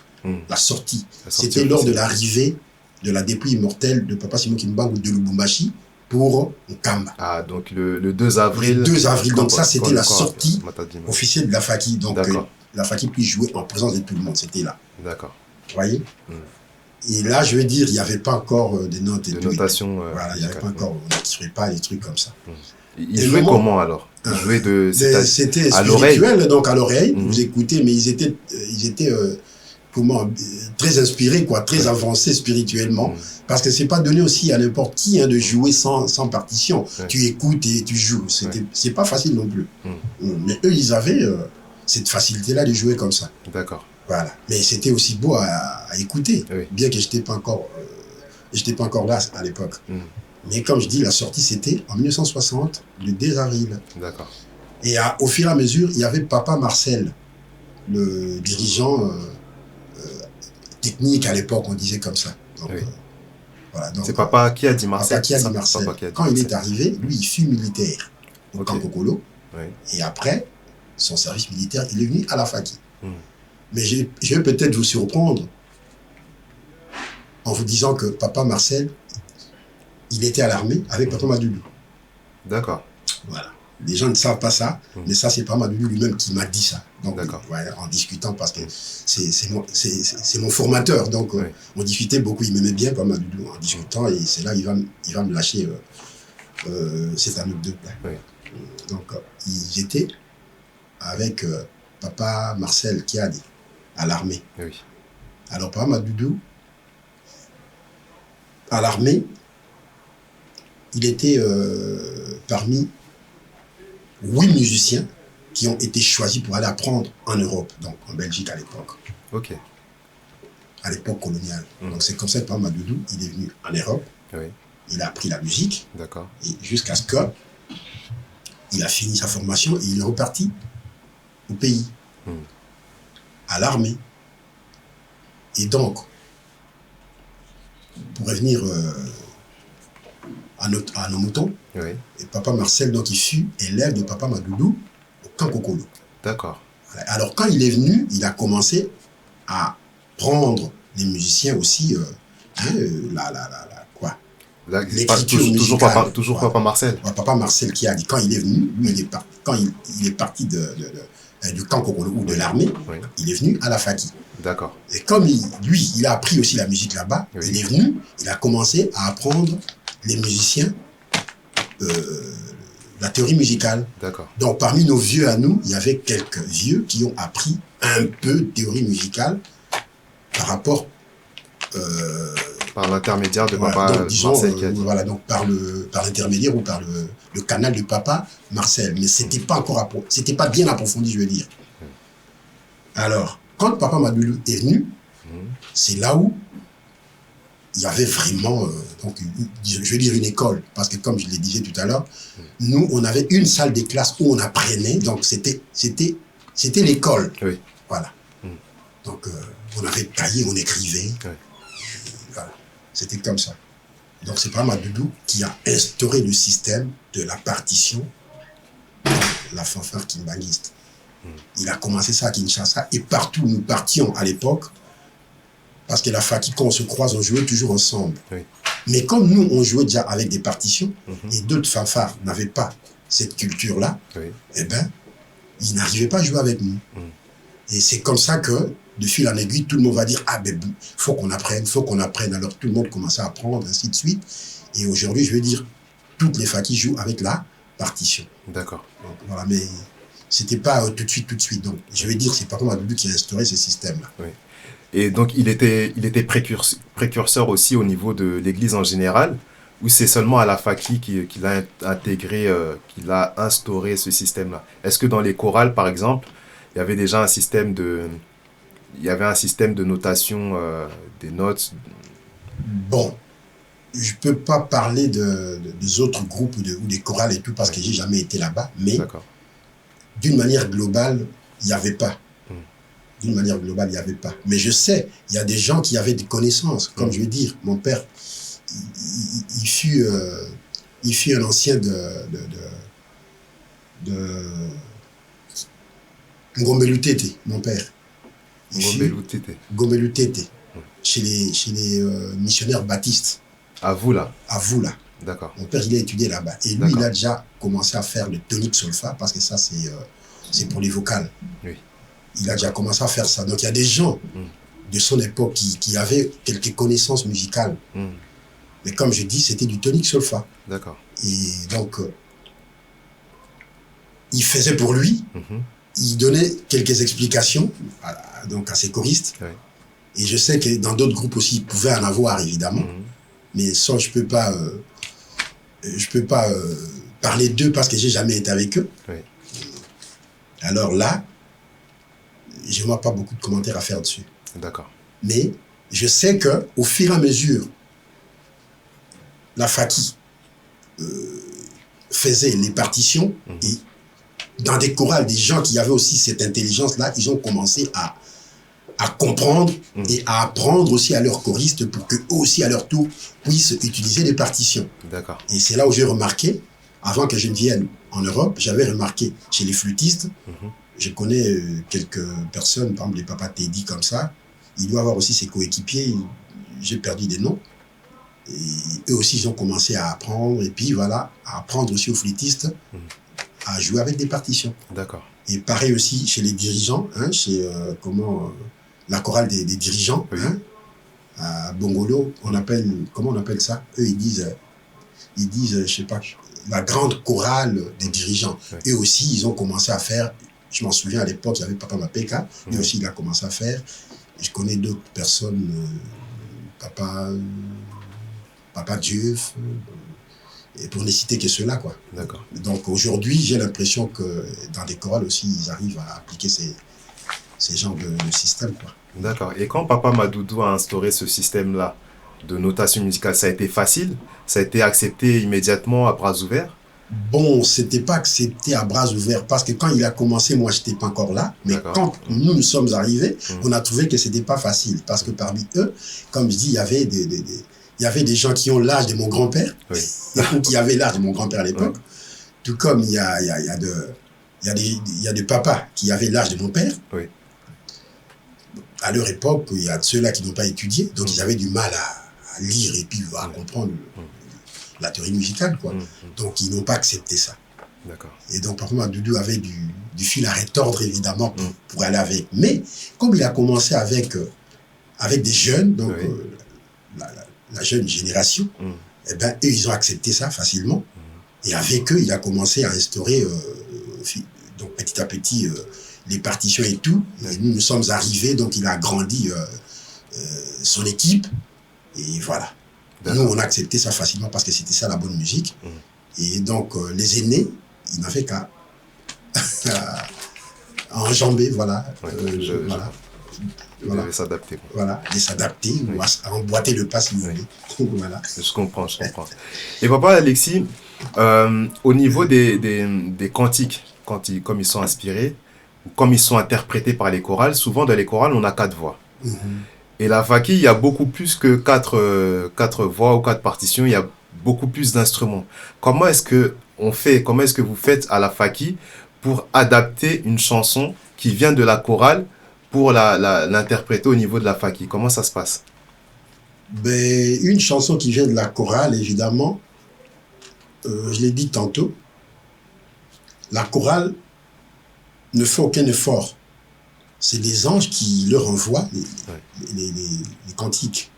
La sortie. C'était lors de l'arrivée de la dépouille immortelle de Papa Simon Kimbangu de Lubumbashi pour Nkamba. Ah, donc le 2 avril. Le 2 avril, donc ça, c'était la sortie officielle de la Faki. Donc la Faki puisse jouer en présence de tout le monde, c'était là. D'accord. Vous voyez? Et là, je veux dire, il n'y avait pas encore des notes et de tout. Notation. Voilà, il n'y avait pas encore, on n'écrivait pas des trucs comme ça. Ils jouaient comment alors? Ils jouaient c'était spirituel, donc à l'oreille, vous écoutez, mais ils étaient très inspirés, quoi, très avancés spirituellement, parce que c'est pas donné aussi à n'importe qui de jouer sans partition. Tu écoutes et tu joues, c'est pas facile non plus. Mais eux, ils avaient cette facilité-là de jouer comme ça. D'accord. Voilà. Mais c'était aussi beau à écouter, bien que j'étais pas encore là à l'époque. Mais comme je dis, la sortie, c'était en 1960, le 2 avril. D'accord. Et au fur et à mesure, il y avait Papa Marcel, le dirigeant technique à l'époque, on disait comme ça. Donc, voilà, donc, c'est Papa qui a dit Marcel. Papa qui a dit Marcel. Quand il est arrivé, lui, il fut militaire au Kankokolo. Et après, son service militaire, il est venu à la Faki. Mais je vais peut-être vous surprendre en vous disant que Papa Marcel, il était à l'armée avec Papa Madoudou. D'accord. Voilà. Les gens ne savent pas ça, mais ça, c'est Papa Madoudou lui-même qui m'a dit ça. Donc, en discutant, parce que c'est mon formateur. Donc, on discutait beaucoup. Il m'aimait bien, Papa Madoudou, en discutant. Et c'est là qu'il va me lâcher cette anecdote-là. Donc, ils étaient avec Papa Marcel Kiadi à l'armée. Alors, Papa Madoudou, à l'armée, il était parmi 8 musiciens qui ont été choisis pour aller apprendre en Europe, donc en Belgique à l'époque. Ok. À l'époque coloniale. Donc c'est comme ça que Papa Madoudou, il est venu en Europe. Il a appris la musique. D'accord. Et jusqu'à ce qu'il a fini sa formation et il est reparti au pays, à l'armée. Et donc, pour revenir à nos moutons. Oui. Et papa Marcel, donc, il fut élève de papa Madoudou au Kankokolo. D'accord. Alors, quand il est venu, il a commencé à prendre les musiciens aussi, Là, l'écriture toujours musicale. toujours Voilà. Papa Marcel. Papa Marcel qui a dit, quand il est venu, lui, quand il est parti du Kankokolo ou de l'armée, Oui. il est venu à la Faki. D'accord. Et comme il a appris aussi la musique là-bas, Oui. il est venu, il a commencé à apprendre les musiciens la théorie musicale. D'accord. Donc parmi nos vieux à nous, il y avait quelques vieux qui ont appris un peu de théorie musicale par rapport par l'intermédiaire de voilà, papa donc, disons, Marcel qui a dit. voilà, donc par l'intermédiaire ou par le canal de papa Marcel. Mais c'était pas encore c'était pas bien approfondi, je veux dire. Alors, quand papa Madoulou est venu, c'est là où il y avait vraiment, donc, je veux dire une école, parce que comme je le disais tout à l'heure, nous, on avait une salle de classe où on apprenait, donc c'était l'école. Oui. Voilà. Donc, on avait cahier, on écrivait. Oui. Voilà. C'était comme ça. Donc, c'est pas Madoudou qui a instauré le système de la partition de la fanfare kimbanguiste. Il a commencé ça à Kinshasa et partout où nous partions à l'époque, parce que la Faki, quand on se croise, on jouait toujours ensemble. Oui. Mais comme nous, on jouait déjà avec des partitions, et d'autres fanfares n'avaient pas cette culture-là, Oui. eh bien, ils n'arrivaient pas à jouer avec nous. Et c'est comme ça que, de fil en aiguille, tout le monde va dire « Ah ben, faut qu'on apprenne, faut qu'on apprenne ». Alors tout le monde commençait à apprendre, ainsi de suite. Et aujourd'hui, je veux dire, toutes les Fakis jouent avec la partition. D'accord. Donc, voilà, mais c'était pas tout de suite. Donc, je vais dire, c'est Papa Madoudou qui a instauré ce système-là. Oui. Et donc, il était précurseur aussi au niveau de l'Église en général, ou c'est seulement à la Faki qu'il a intégré, qu'il a instauré ce système-là? Est-ce que dans les chorales, par exemple, il y avait déjà un système de notation des notes? Bon, je peux pas parler des autres groupes ou des chorales et tout, parce que j'ai jamais été là-bas, mais d'une manière globale, il n'y avait pas. D'une manière globale, il n'y avait pas. Mais je sais, il y a des gens qui avaient des connaissances. Comme je veux dire, mon père, il fut un ancien de Ngombelu Tete, mon père. Ngombelu Tete. Chez les missionnaires baptistes. À vous, là? À vous, là. D'accord. Mon père, il a étudié là-bas. Et lui, il a déjà commencé à faire le tonique solfa, parce que ça, c'est pour les vocales. Oui. Il a déjà commencé à faire ça. Donc, il y a des gens de son époque qui avaient quelques connaissances musicales. Mais comme je dis, c'était du tonique solfa. D'accord. Et donc, il faisait pour lui. Il donnait quelques explications donc à ses choristes. Oui. Et je sais que dans d'autres groupes aussi, il pouvait en avoir, évidemment. Mais ça, je peux pas parler d'eux parce que j'ai jamais été avec eux. Oui. Alors là, je n'ai pas beaucoup de commentaires à faire dessus. D'accord. Mais je sais qu'au fur et à mesure, la Faki faisait les partitions et dans des chorales, des gens qui avaient aussi cette intelligence-là, ils ont commencé à comprendre et à apprendre aussi à leurs choristes pour qu'eux aussi, à leur tour, puissent utiliser les partitions. D'accord. Et c'est là où j'ai remarqué, avant que je ne vienne en Europe, j'avais remarqué chez les flûtistes, je connais quelques personnes, par exemple les papas Teddy comme ça, il doit avoir aussi ses coéquipiers, j'ai perdu des noms, et eux aussi ils ont commencé à apprendre, et puis voilà, à apprendre aussi aux flûtistes à jouer avec des partitions. D'accord. Et pareil aussi chez les dirigeants, hein, chez la chorale des dirigeants, hein, à Bongolo, comment on appelle ça? Eux ils disent, je sais pas, la grande chorale des dirigeants. Eux aussi ils ont commencé à faire. Je m'en souviens à l'époque, il y avait Papa Mapeka, lui aussi il a commencé à faire. Et je connais d'autres personnes, Papa Dieuf, et pour ne citer que ceux-là, quoi. D'accord. Donc aujourd'hui, j'ai l'impression que dans des chorales aussi, ils arrivent à appliquer ces genres de systèmes, quoi. D'accord. Et quand Papa Madoudou a instauré ce système-là de notation musicale, ça a été facile? Ça a été accepté immédiatement à bras ouverts? Bon, c'était pas accepté à bras ouverts parce que quand il a commencé, moi, j'étais pas encore là. Mais quand nous sommes arrivés, on a trouvé que c'était pas facile parce que parmi eux, comme je dis, il y avait il y avait des gens qui ont l'âge de mon grand-père, Oui. ou qui avaient l'âge de mon grand-père à l'époque, Oui. tout comme il y a des papas qui avaient l'âge de mon père. Oui. À leur époque, il y a ceux-là qui n'ont pas étudié, donc ils avaient du mal à lire et puis à comprendre la théorie musicale, quoi. Donc ils n'ont pas accepté ça. D'accord. Et donc, par contre, Doudou avait du fil à retordre, évidemment, pour aller avec. Mais, comme il a commencé avec des jeunes, donc la jeune génération, eh ben, eux, ils ont accepté ça facilement. Et avec eux, il a commencé à instaurer, donc petit à petit, les partitions et tout. Et nous sommes arrivés, donc il a agrandi son équipe. Et voilà. Nous, on a accepté ça facilement parce que c'était ça la bonne musique. Et donc, les aînés, ils n'avaient qu'à enjamber, voilà. Voilà. Vous devez s'adapter. Voilà, de s'adapter ou à emboîter le pas si vous voulez. Voilà. Je comprends. Et papa Alexis, au niveau des cantiques, comme ils sont inspirés, ou comme ils sont interprétés par les chorales, souvent dans les chorales, on a 4 voix. Et la Faki, il y a beaucoup plus que 4 voix ou 4 partitions, il y a beaucoup plus d'instruments. Comment est-ce que vous faites à la Faki pour adapter une chanson qui vient de la chorale pour l'interpréter au niveau de la Faki? Comment ça se passe? Ben, une chanson qui vient de la chorale, évidemment, je l'ai dit tantôt, la chorale ne fait aucun effort. C'est les anges qui leur envoient les cantiques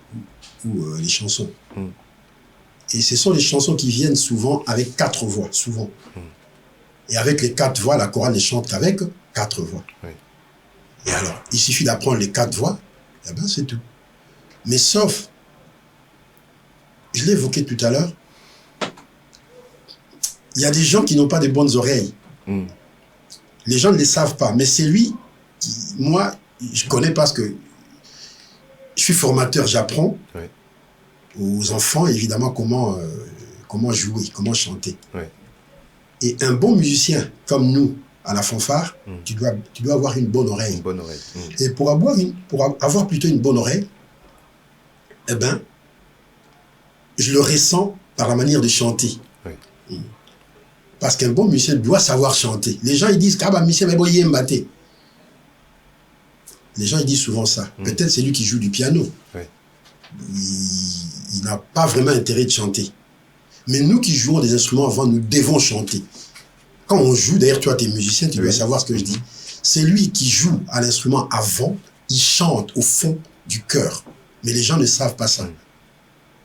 ou les chansons. Et ce sont les chansons qui viennent souvent avec 4 voix, souvent. Et avec les 4 voix, la chorale ne chante qu'avec 4 voix. Et alors, il suffit d'apprendre les 4 voix, et ben c'est tout. Mais sauf, je l'ai évoqué tout à l'heure, il y a des gens qui n'ont pas de bonnes oreilles. Les gens ne les savent pas, mais c'est lui qui, moi, je connais parce que je suis formateur, j'apprends aux enfants, évidemment, comment jouer, comment chanter. Et un bon musicien, comme nous, à la fanfare, tu dois avoir une bonne oreille. Une bonne oreille. Et pour avoir plutôt une bonne oreille, eh ben, je le ressens par la manière de chanter. Parce qu'un bon musicien doit savoir chanter. Les gens, ils disent, ah bah, musicien, mais bon, il est mbaté. Les gens, ils disent souvent ça. Peut-être c'est lui qui joue du piano. Il n'a pas vraiment intérêt de chanter. Mais nous qui jouons des instruments avant, nous devons chanter. Quand on joue, d'ailleurs, toi, tu es musicien, tu dois savoir ce que je dis. C'est lui qui joue à l'instrument avant, il chante au fond du cœur. Mais les gens ne savent pas ça.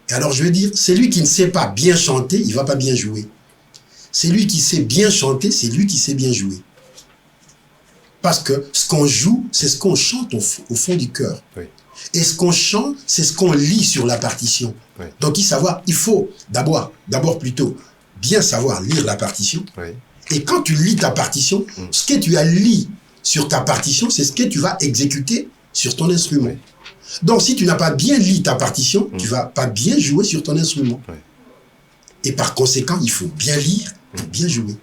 Et alors, je veux dire, c'est lui qui ne sait pas bien chanter, il ne va pas bien jouer. C'est lui qui sait bien chanter, c'est lui qui sait bien jouer. Parce que ce qu'on joue, c'est ce qu'on chante au fond du cœur. Et ce qu'on chante, c'est ce qu'on lit sur la partition. Donc, il faut d'abord plutôt bien savoir lire la partition. Et quand tu lis ta partition, ce que tu as lu sur ta partition, c'est ce que tu vas exécuter sur ton instrument. Donc, si tu n'as pas bien lu ta partition, tu ne vas pas bien jouer sur ton instrument. Et par conséquent, il faut bien lire et bien jouer.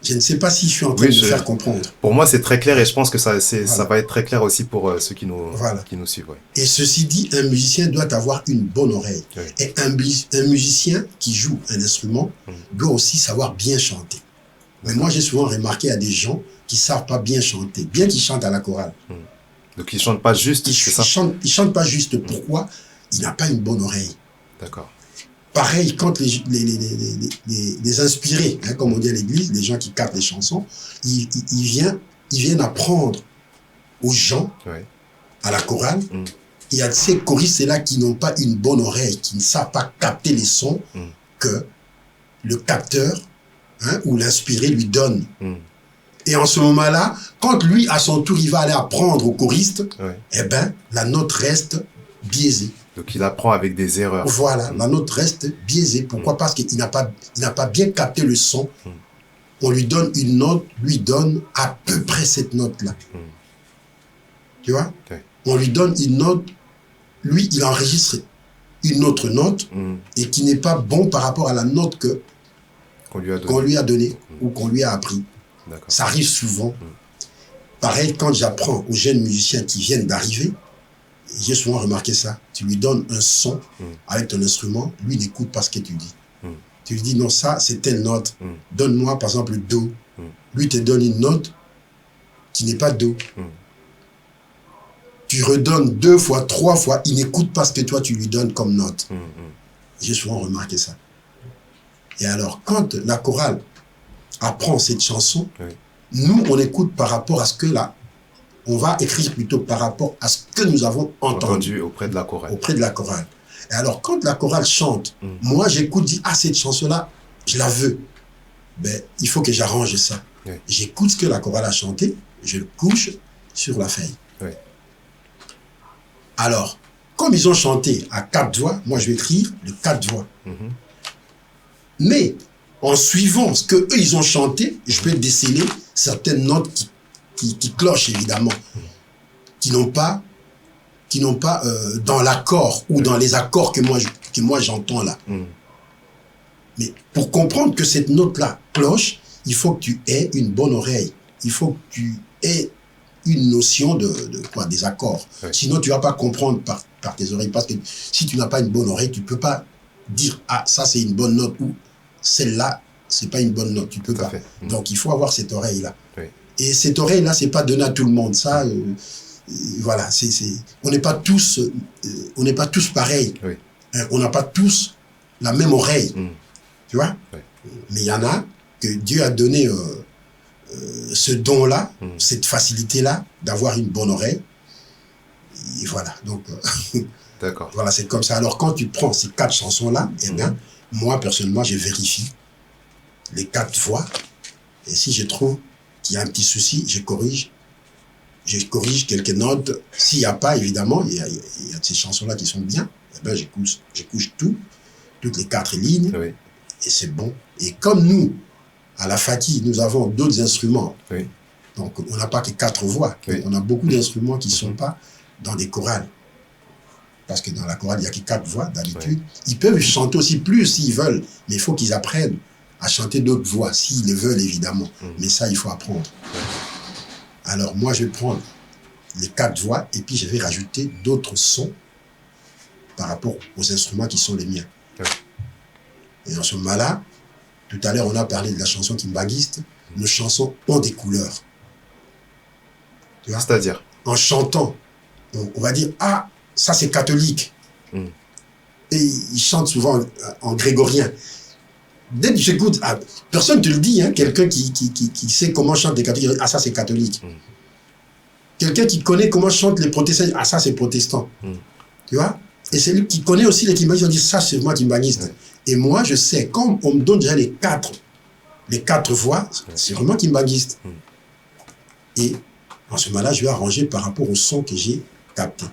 Je ne sais pas si je suis en train de faire comprendre. Pour moi, c'est très clair et je pense que ça va être très clair aussi pour ceux qui nous suivent. Et ceci dit, un musicien doit avoir une bonne oreille. Et un musicien qui joue un instrument doit aussi savoir bien chanter. Mais moi, j'ai souvent remarqué à des gens qui ne savent pas bien chanter, bien qu'ils chantent à la chorale. Donc, ils ne chantent pas juste, c'est ça? Ils chantent pas juste. Pourquoi? Il n'a pas une bonne oreille. D'accord. Pareil, quand les inspirés, hein, comme on dit à l'église, les gens qui captent les chansons, ils viennent apprendre aux gens, à la chorale. Il y a ces choristes-là qui n'ont pas une bonne oreille, qui ne savent pas capter les sons que le capteur ou l'inspiré lui donne. Et en ce moment-là, quand lui, à son tour, il va aller apprendre au choriste, eh ben, la note reste biaisée. Donc, il apprend avec des erreurs. Voilà, la note reste biaisée. Pourquoi? Parce qu'il n'a pas bien capté le son. On lui donne une note, lui donne à peu près cette note-là. Tu vois? On lui donne une note, lui, il enregistre une autre note et qui n'est pas bon par rapport à la note qu'on lui a donnée ou qu'on lui a appris. Ça arrive souvent. Pareil, quand j'apprends aux jeunes musiciens qui viennent d'arriver, J'ai souvent remarqué ça. Tu lui donnes un son avec ton instrument, lui, il n'écoute pas ce que tu dis. Tu lui dis, non, ça, c'est telle note. Donne-moi, par exemple, Do. Lui, te donne une note qui n'est pas Do. Tu redonnes 2 fois, 3 fois, il n'écoute pas ce que toi, tu lui donnes comme note. J'ai souvent remarqué ça. Et alors, quand la chorale apprend cette chanson, nous, on écoute par rapport à ce que là, on va écrire plutôt par rapport à ce que nous avons entendu auprès de la chorale. Auprès de la chorale. Et alors, quand la chorale chante, moi, j'écoute, dis, ah, cette chanson-là, je la veux. Ben, il faut que j'arrange ça. J'écoute ce que la chorale a chanté, je le couche sur la feuille. Alors, comme ils ont chanté à 4 voix, moi, je vais écrire le 4 voix. Mais, en suivant ce qu'eux, ils ont chanté, je peux déceler certaines notes qui clochent, évidemment, qui n'ont pas dans l'accord ou dans les accords que moi j'entends là. Mais pour comprendre que cette note-là cloche, il faut que tu aies une bonne oreille. Il faut que tu aies une notion des accords. Sinon, tu ne vas pas comprendre par tes oreilles. Parce que si tu n'as pas une bonne oreille, tu ne peux pas dire, ah, ça c'est une bonne note ou celle-là, c'est pas une bonne note. Tu peux pas. Donc, il faut avoir cette oreille-là. Et cette oreille-là, c'est pas donné à tout le monde. Ça, voilà, on n'est pas tous pareils. On n'a pas tous la même oreille. Tu vois? Mais il y en a que Dieu a donné ce don-là, cette facilité-là, d'avoir une bonne oreille. Et voilà. Donc, d'accord. Voilà, c'est comme ça. Alors, quand tu prends ces 4 chansons-là, eh bien, moi, personnellement, je vérifie les 4 voix. Et si je trouve qu'il y a un petit souci, je corrige quelques notes. S'il n'y a pas, évidemment, il y a ces chansons-là qui sont bien, eh bien, je couche toutes les 4 lignes, et c'est bon. Et comme nous, à la Faki, nous avons d'autres instruments, donc on n'a pas que 4 voix, on a beaucoup d'instruments qui ne sont pas dans des chorales. Parce que dans la chorale, il n'y a que 4 voix d'habitude. Ils peuvent chanter aussi plus s'ils veulent, mais il faut qu'ils apprennent à chanter d'autres voix, s'ils le veulent, évidemment. Mais ça, il faut apprendre. Alors, moi, je vais prendre les 4 voix et puis je vais rajouter d'autres sons par rapport aux instruments qui sont les miens. Et en ce moment-là, tout à l'heure, on a parlé de la chanson kimbanguiste. Nos chansons ont des couleurs. Tu vois? C'est-à-dire? En chantant, on va dire, ah, ça c'est catholique. Et ils chantent souvent en grégorien. Dès que j'écoute, personne ne te le dit, hein, quelqu'un qui sait comment chantent les catholiques, ah ça c'est catholique. Quelqu'un qui connaît comment chantent les protestants, ah ça c'est protestant. Tu vois? Et c'est lui qui connaît aussi les kimbanguistes, on dit ça c'est moi kimbanguiste. Et moi je sais, comme on me donne déjà les quatre voix, c'est vraiment kimbanguiste. Et en ce moment-là, je vais arranger par rapport au son que j'ai capté.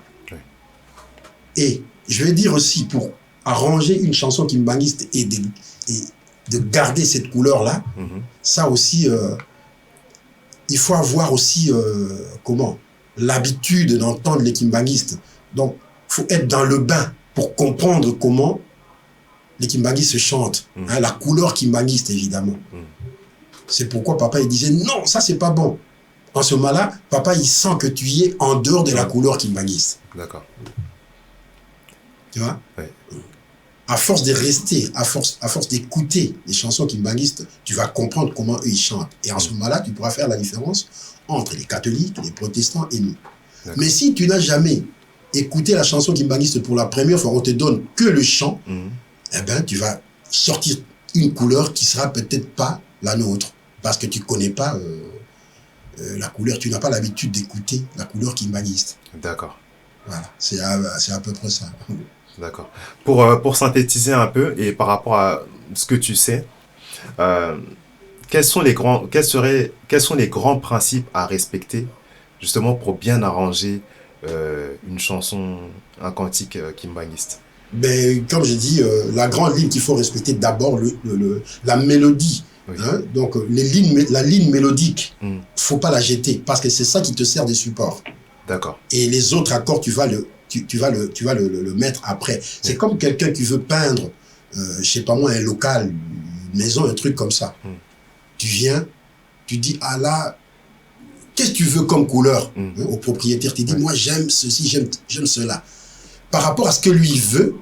Et je vais dire aussi, pour arranger une chanson kimbanguiste et de garder cette couleur-là, ça aussi, il faut avoir aussi, l'habitude d'entendre les kimbanguistes. Donc, il faut être dans le bain pour comprendre comment les kimbanguistes se chantent. Hein, la couleur kimbanguiste, évidemment. C'est pourquoi papa, il disait, non, ça, c'est pas bon. En ce moment-là, papa, il sent que tu y es en dehors de la couleur kimbanguiste. D'accord. Tu vois? À force de rester, à force d'écouter les chansons kimbanguistes, tu vas comprendre comment eux, ils chantent. Et en ce moment-là, tu pourras faire la différence entre les catholiques, les protestants et nous. Mais si tu n'as jamais écouté la chanson kimbanguiste pour la première fois, on te donne que le chant, eh ben, tu vas sortir une couleur qui sera peut-être pas la nôtre. Parce que tu ne connais pas la couleur, tu n'as pas l'habitude d'écouter la couleur kimbanguiste. D'accord. Voilà, c'est à peu près ça. D'accord. Pour synthétiser un peu et par rapport à ce que tu sais, quels sont les grands principes à respecter justement pour bien arranger une chanson, un cantique kimbanguiste? Ben, comme j'ai dit, la grande ligne qu'il faut respecter d'abord, la mélodie. Hein? Donc la ligne mélodique, faut pas la jeter parce que c'est ça qui te sert de support. D'accord. Et les autres accords, tu vas le mettre après. C'est comme quelqu'un qui veut peindre, je sais pas moi, un local, une maison, un truc comme ça. Tu viens, tu dis, ah là, qu'est-ce que tu veux comme couleur au propriétaire? Tu dis, moi, j'aime ceci, j'aime cela. Par rapport à ce que lui veut,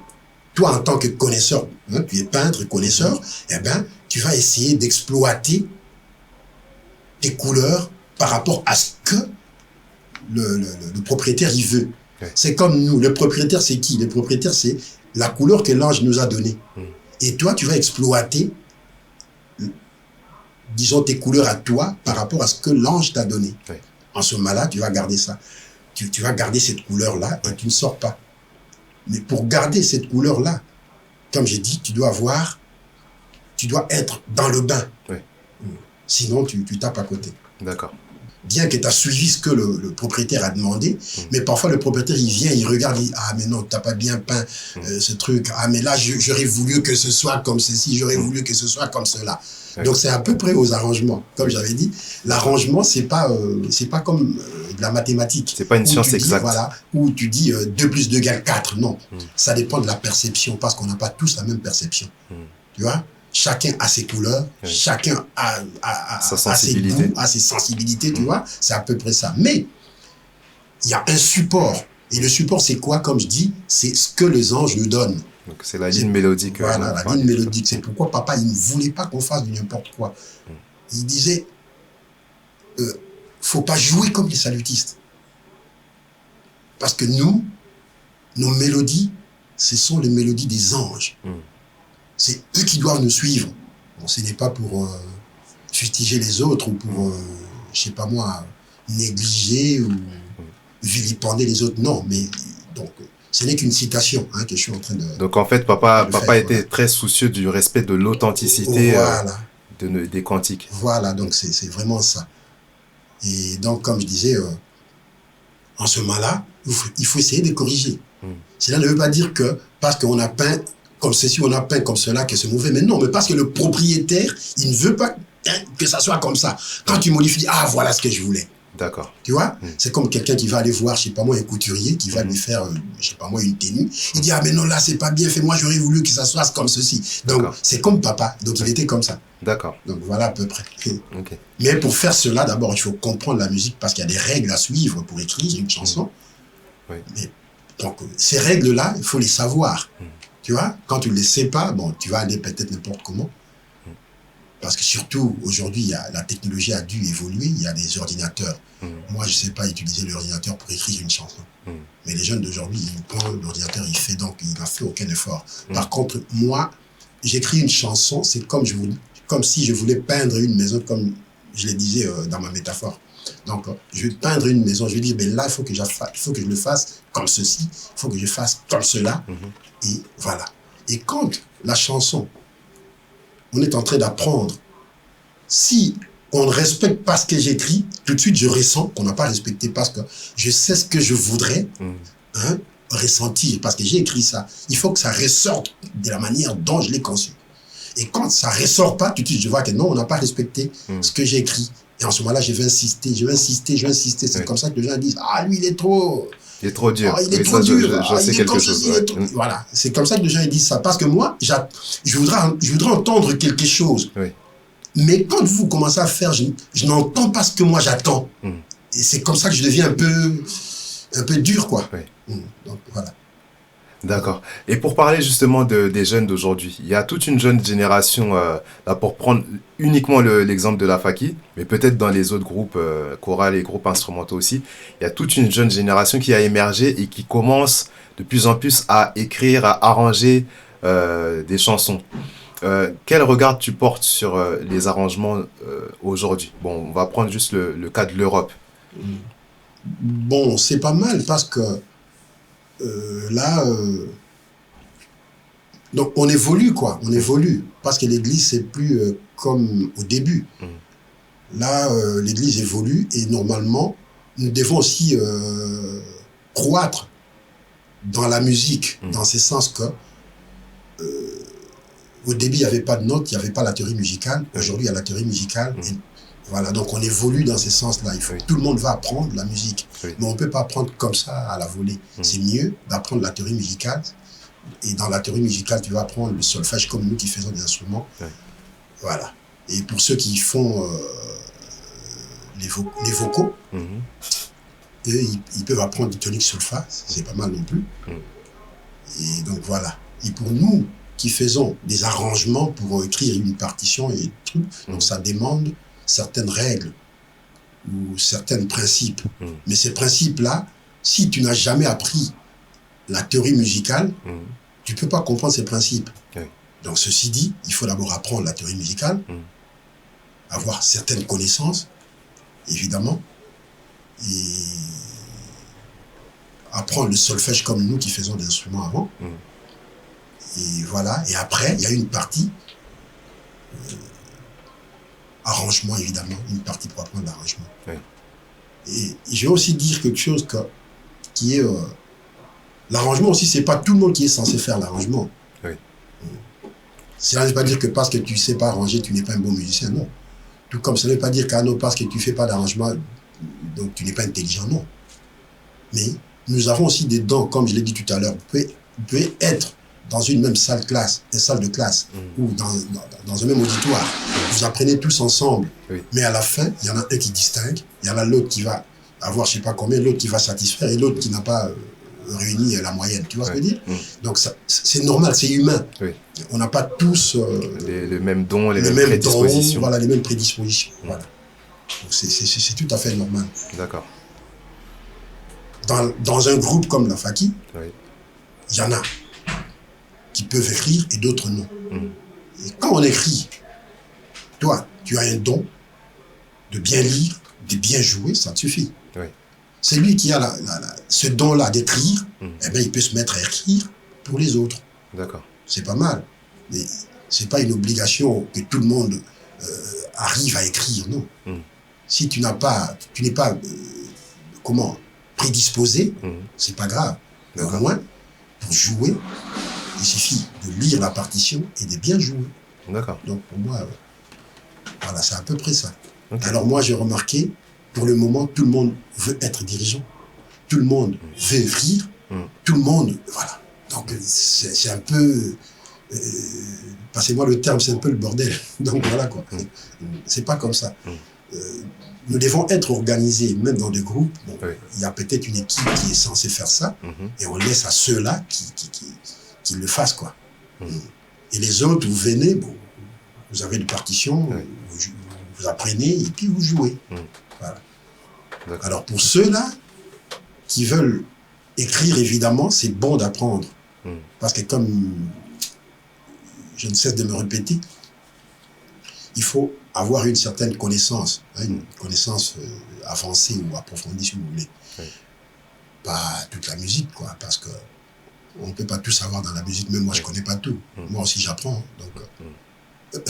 toi, en tant que connaisseur, tu es peintre, connaisseur, eh ben, tu vas essayer d'exploiter tes couleurs par rapport à ce que le propriétaire, il veut. C'est comme nous. Le propriétaire, c'est qui? Le propriétaire, c'est la couleur que l'ange nous a donnée. Et toi, tu vas exploiter, disons, tes couleurs à toi par rapport à ce que l'ange t'a donné. En ce moment-là, tu vas garder ça. Tu vas garder cette couleur-là et tu ne sors pas. Mais pour garder cette couleur-là, comme j'ai dit, tu dois être dans le bain. Sinon, tu tapes à côté. D'accord. Bien que tu as suivi ce que le propriétaire a demandé, mais parfois le propriétaire, il vient, il regarde, il dit, ah mais non, tu n'as pas bien peint ce truc, ah mais là, j'aurais voulu que ce soit comme ceci, j'aurais voulu que ce soit comme cela. Donc c'est à peu près aux arrangements. Comme j'avais dit, l'arrangement, c'est pas comme de la mathématique. C'est pas une science exacte. Voilà, où tu dis 2 plus 2 égale 4, non. Ça dépend de la perception, parce qu'on n'a pas tous la même perception. Tu vois? Chacun a ses couleurs, chacun a ses goûts, a ses sensibilités, tu vois. C'est à peu près ça. Mais il y a un support. Et le support, c'est quoi? Comme je dis, c'est ce que les anges nous donnent. Donc c'est la ligne mélodique. Voilà, la ligne mélodique. C'est pourquoi papa, il ne voulait pas qu'on fasse du n'importe quoi. Il disait, faut pas jouer comme les salutistes. Parce que nous, nos mélodies, ce sont les mélodies des anges. C'est eux qui doivent nous suivre. Bon, ce n'est pas pour fustiger les autres ou pour, je sais pas moi, négliger ou vilipender les autres. Non, mais donc, ce n'est qu'une citation que je suis en train de... Donc en fait, papa était très soucieux du respect de l'authenticité des cantiques. Voilà, donc c'est vraiment ça. Et donc, comme je disais, en ce moment-là, il faut essayer de corriger. Cela ne veut pas dire que parce qu'on a peint comme ceci, on a peint comme cela, que c'est mauvais. Mais non, mais parce que le propriétaire, il ne veut pas que ça soit comme ça. Quand tu modifies, ah, voilà ce que je voulais. D'accord. Tu vois, c'est comme quelqu'un qui va aller voir, je sais pas moi, un couturier qui va lui faire, je sais pas moi, une tenue. Il dit, ah, mais non, là, c'est pas bien fait. Moi, j'aurais voulu que ça soit comme ceci. Donc, c'est comme papa. Donc, il était comme ça. D'accord. Donc, voilà à peu près. Mais pour faire cela, d'abord, il faut comprendre la musique parce qu'il y a des règles à suivre pour écrire une chanson. Mais, donc, ces règles-là, il faut les savoir. Tu vois, quand tu ne les sais pas, bon, tu vas aller peut-être n'importe comment. Parce que surtout, aujourd'hui, la technologie a dû évoluer. Il y a des ordinateurs. Moi, je ne sais pas utiliser l'ordinateur pour écrire une chanson. Mais les jeunes d'aujourd'hui, ils prennent l'ordinateur, il fait donc, il n'a fait aucun effort. Par contre, moi, j'écris une chanson, c'est comme si je voulais peindre une maison, comme je le disais dans ma métaphore. Donc, je vais peindre une maison, je vais dire, ben là, il faut que je le fasse comme ceci, il faut que je fasse comme cela. Et voilà. Et quand la chanson, on est en train d'apprendre, si on ne respecte pas ce que j'écris, tout de suite je ressens qu'on n'a pas respecté parce que je sais ce que je voudrais ressentir, parce que j'ai écrit ça. Il faut que ça ressorte de la manière dont je l'ai conçu. Et quand ça ne ressort pas, tout de suite je vois que non, on n'a pas respecté ce que j'ai écrit. Et en ce moment-là, je vais insister. C'est comme ça que les gens disent, ah, lui, il est trop... Il est trop dur. Il est trop dur. J'en sais quelque chose. Voilà. C'est comme ça que les gens disent ça. Parce que moi, je voudrais entendre quelque chose. Mais quand vous commencez à faire, je n'entends pas ce que moi j'attends. Et c'est comme ça que je deviens un peu dur, quoi. Donc, voilà. D'accord. Et pour parler justement des jeunes d'aujourd'hui, il y a toute une jeune génération, là pour prendre uniquement l'exemple de la Faki, mais peut-être dans les autres groupes chorales et groupes instrumentaux aussi, il y a toute une jeune génération qui a émergé et qui commence de plus en plus à écrire, à arranger des chansons. Quel regard tu portes sur les arrangements aujourd'hui? Bon, on va prendre juste le cas de l'Europe. Bon, c'est pas mal parce que donc on évolue quoi, parce que l'église c'est plus comme au début. Là, l'église évolue et normalement nous devons aussi croître dans la musique, dans ce sens que au début il n'y avait pas de notes, il n'y avait pas la théorie musicale. Aujourd'hui il y a la théorie musicale. Et voilà, donc on évolue dans ce sens-là. Tout le monde va apprendre la musique. Mais on ne peut pas apprendre comme ça à la volée. C'est mieux d'apprendre la théorie musicale. Et dans la théorie musicale, tu vas apprendre le solfège comme nous qui faisons des instruments. Voilà. Et pour ceux qui font les vocaux. Mhm. Et ils peuvent apprendre du tonique solfa, c'est pas mal non plus. Et donc voilà. Et pour nous qui faisons des arrangements pour écrire une partition et tout, donc ça demande certaines règles ou certains principes. Mais ces principes-là, si tu n'as jamais appris la théorie musicale, tu ne peux pas comprendre ces principes. Oui. Donc ceci dit, il faut d'abord apprendre la théorie musicale, avoir certaines connaissances, évidemment, et apprendre le solfège comme nous qui faisons des instruments avant. Et voilà. Et après, il y a une partie arrangement, évidemment, une partie pour apprendre l'arrangement. Oui. Et je vais aussi dire quelque chose qui est l'arrangement aussi, c'est pas tout le monde qui est censé faire l'arrangement. Oui. Cela ne veut pas dire que parce que tu ne sais pas arranger, tu n'es pas un bon musicien, non. Tout comme ça ne veut pas dire qu'à parce que tu ne fais pas d'arrangement, donc tu n'es pas intelligent, non. Mais nous avons aussi des dons, comme je l'ai dit tout à l'heure. Vous pouvez être dans une même salle de classe, ou dans un même auditoire. Vous apprenez tous ensemble. Oui. Mais à la fin, il y en a un qui distingue, il y en a l'autre qui va avoir je ne sais pas combien, l'autre qui va satisfaire, et l'autre qui n'a pas réuni la moyenne. Tu vois ce que je veux dire? Donc c'est normal, c'est humain. Oui. On n'a pas tous les mêmes dons, les mêmes prédispositions. Voilà, les mêmes prédispositions. Voilà. Donc c'est tout à fait normal. D'accord. Dans un groupe comme la Faki, oui. Il y en a qui peuvent écrire et d'autres non. Et quand on écrit, toi, tu as un don de bien lire, de bien jouer, ça te suffit. Oui. Celui qui a ce don-là d'écrire, eh bien, il peut se mettre à écrire pour les autres. D'accord. C'est pas mal. Mais ce n'est pas une obligation que tout le monde arrive à écrire, non. Si tu n'es pas prédisposé, c'est pas grave. Mais au moins, pour jouer, il suffit de lire la partition et de bien jouer. D'accord. Donc pour moi, voilà, c'est à peu près ça. Okay. Alors moi, j'ai remarqué, pour le moment, tout le monde veut être dirigeant. Tout le monde veut écrire. Tout le monde, voilà. Donc c'est un peu, passez-moi le terme, c'est un peu le bordel. Donc voilà quoi. C'est pas comme ça. Nous devons être organisés, même dans des groupes. Bon, oui. Il y a peut-être une équipe qui est censée faire ça, et on laisse à ceux-là qui le fassent, quoi. Et les autres, vous venez, bon, vous avez une partition, vous apprenez, et puis vous jouez. Voilà. Alors pour ceux-là qui veulent écrire, évidemment, c'est bon d'apprendre. Parce que comme je ne cesse de me répéter, il faut avoir une certaine connaissance, une connaissance avancée ou approfondie, si vous voulez. Oui. Pas toute la musique, quoi, parce que on ne peut pas tout savoir dans la musique, même moi, je ne connais pas tout. Moi aussi, j'apprends. Donc,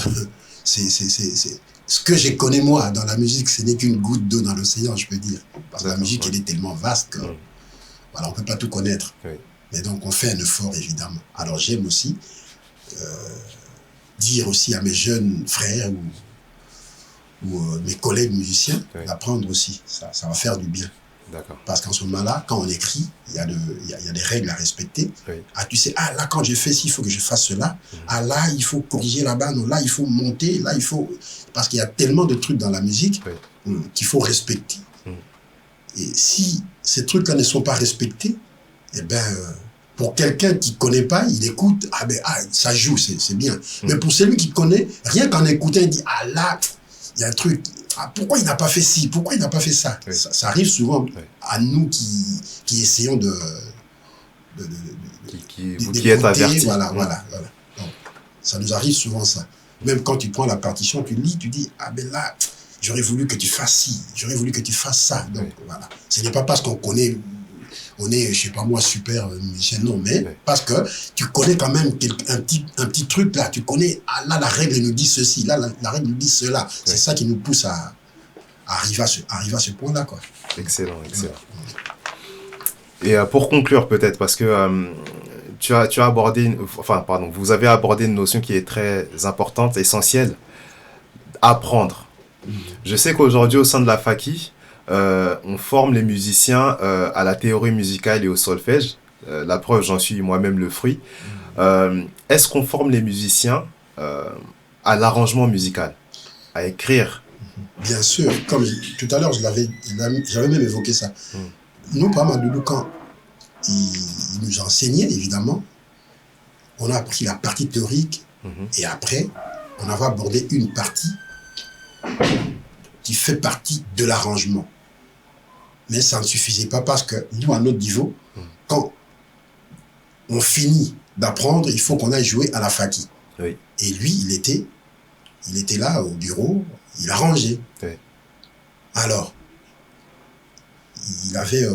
ce que je connais, moi, dans la musique, ce n'est qu'une goutte d'eau dans l'océan, je peux dire. Parce que la musique, elle est tellement vaste que voilà, on ne peut pas tout connaître. Oui. Mais donc, on fait un effort, évidemment. Alors, j'aime aussi dire aussi à mes jeunes frères ou mes collègues musiciens d'apprendre aussi. Ça va faire du bien. Parce qu'en ce moment-là, quand on écrit, il y a des règles à respecter. Oui. Ah, tu sais, là, quand je fais ci, il faut que je fasse cela. Ah, là, il faut corriger là-bas. Non, là, il faut monter. Là, il faut... Parce qu'il y a tellement de trucs dans la musique qu'il faut respecter. Et si ces trucs-là ne sont pas respectés, eh bien... pour quelqu'un qui ne connaît pas, il écoute, ça joue, c'est bien. Mais pour celui qui connaît, rien qu'en écoutant, il dit, ah là, il y a un truc, pourquoi il n'a pas fait ci, pourquoi il n'a pas fait ça, ça arrive souvent à nous qui essayons qui êtes avertis. Voilà. Donc, ça nous arrive souvent ça. Même quand tu prends la partition, tu lis, tu dis, là, j'aurais voulu que tu fasses ci, j'aurais voulu que tu fasses ça. Donc voilà, ce n'est pas parce qu'on connaît... On est, je sais pas moi, super musicien, non, mais parce que tu connais quand même un petit truc là, tu connais, là la règle nous dit ceci, là la règle nous dit cela. C'est ça qui nous pousse à arriver à ce point-là, quoi. Excellent. Et pour conclure peut-être, parce que tu as abordé, vous avez abordé une notion qui est très importante, essentielle, apprendre. Je sais qu'aujourd'hui au sein de la Faki, on forme les musiciens à la théorie musicale et au solfège. La preuve, j'en suis moi-même le fruit. Est-ce qu'on forme les musiciens à l'arrangement musical, à écrire Bien sûr, comme tout à l'heure, j'avais même évoqué ça. Nous, par Madoudou, quand il nous enseignait, évidemment, on a appris la partie théorique et après, on avait abordé une partie qui fait partie de l'arrangement. Mais ça ne suffisait pas parce que nous, à notre niveau, quand on finit d'apprendre, il faut qu'on aille jouer à la Faki. Oui. Et lui, il était là au bureau, il arrangeait. Oui. Alors, il avait,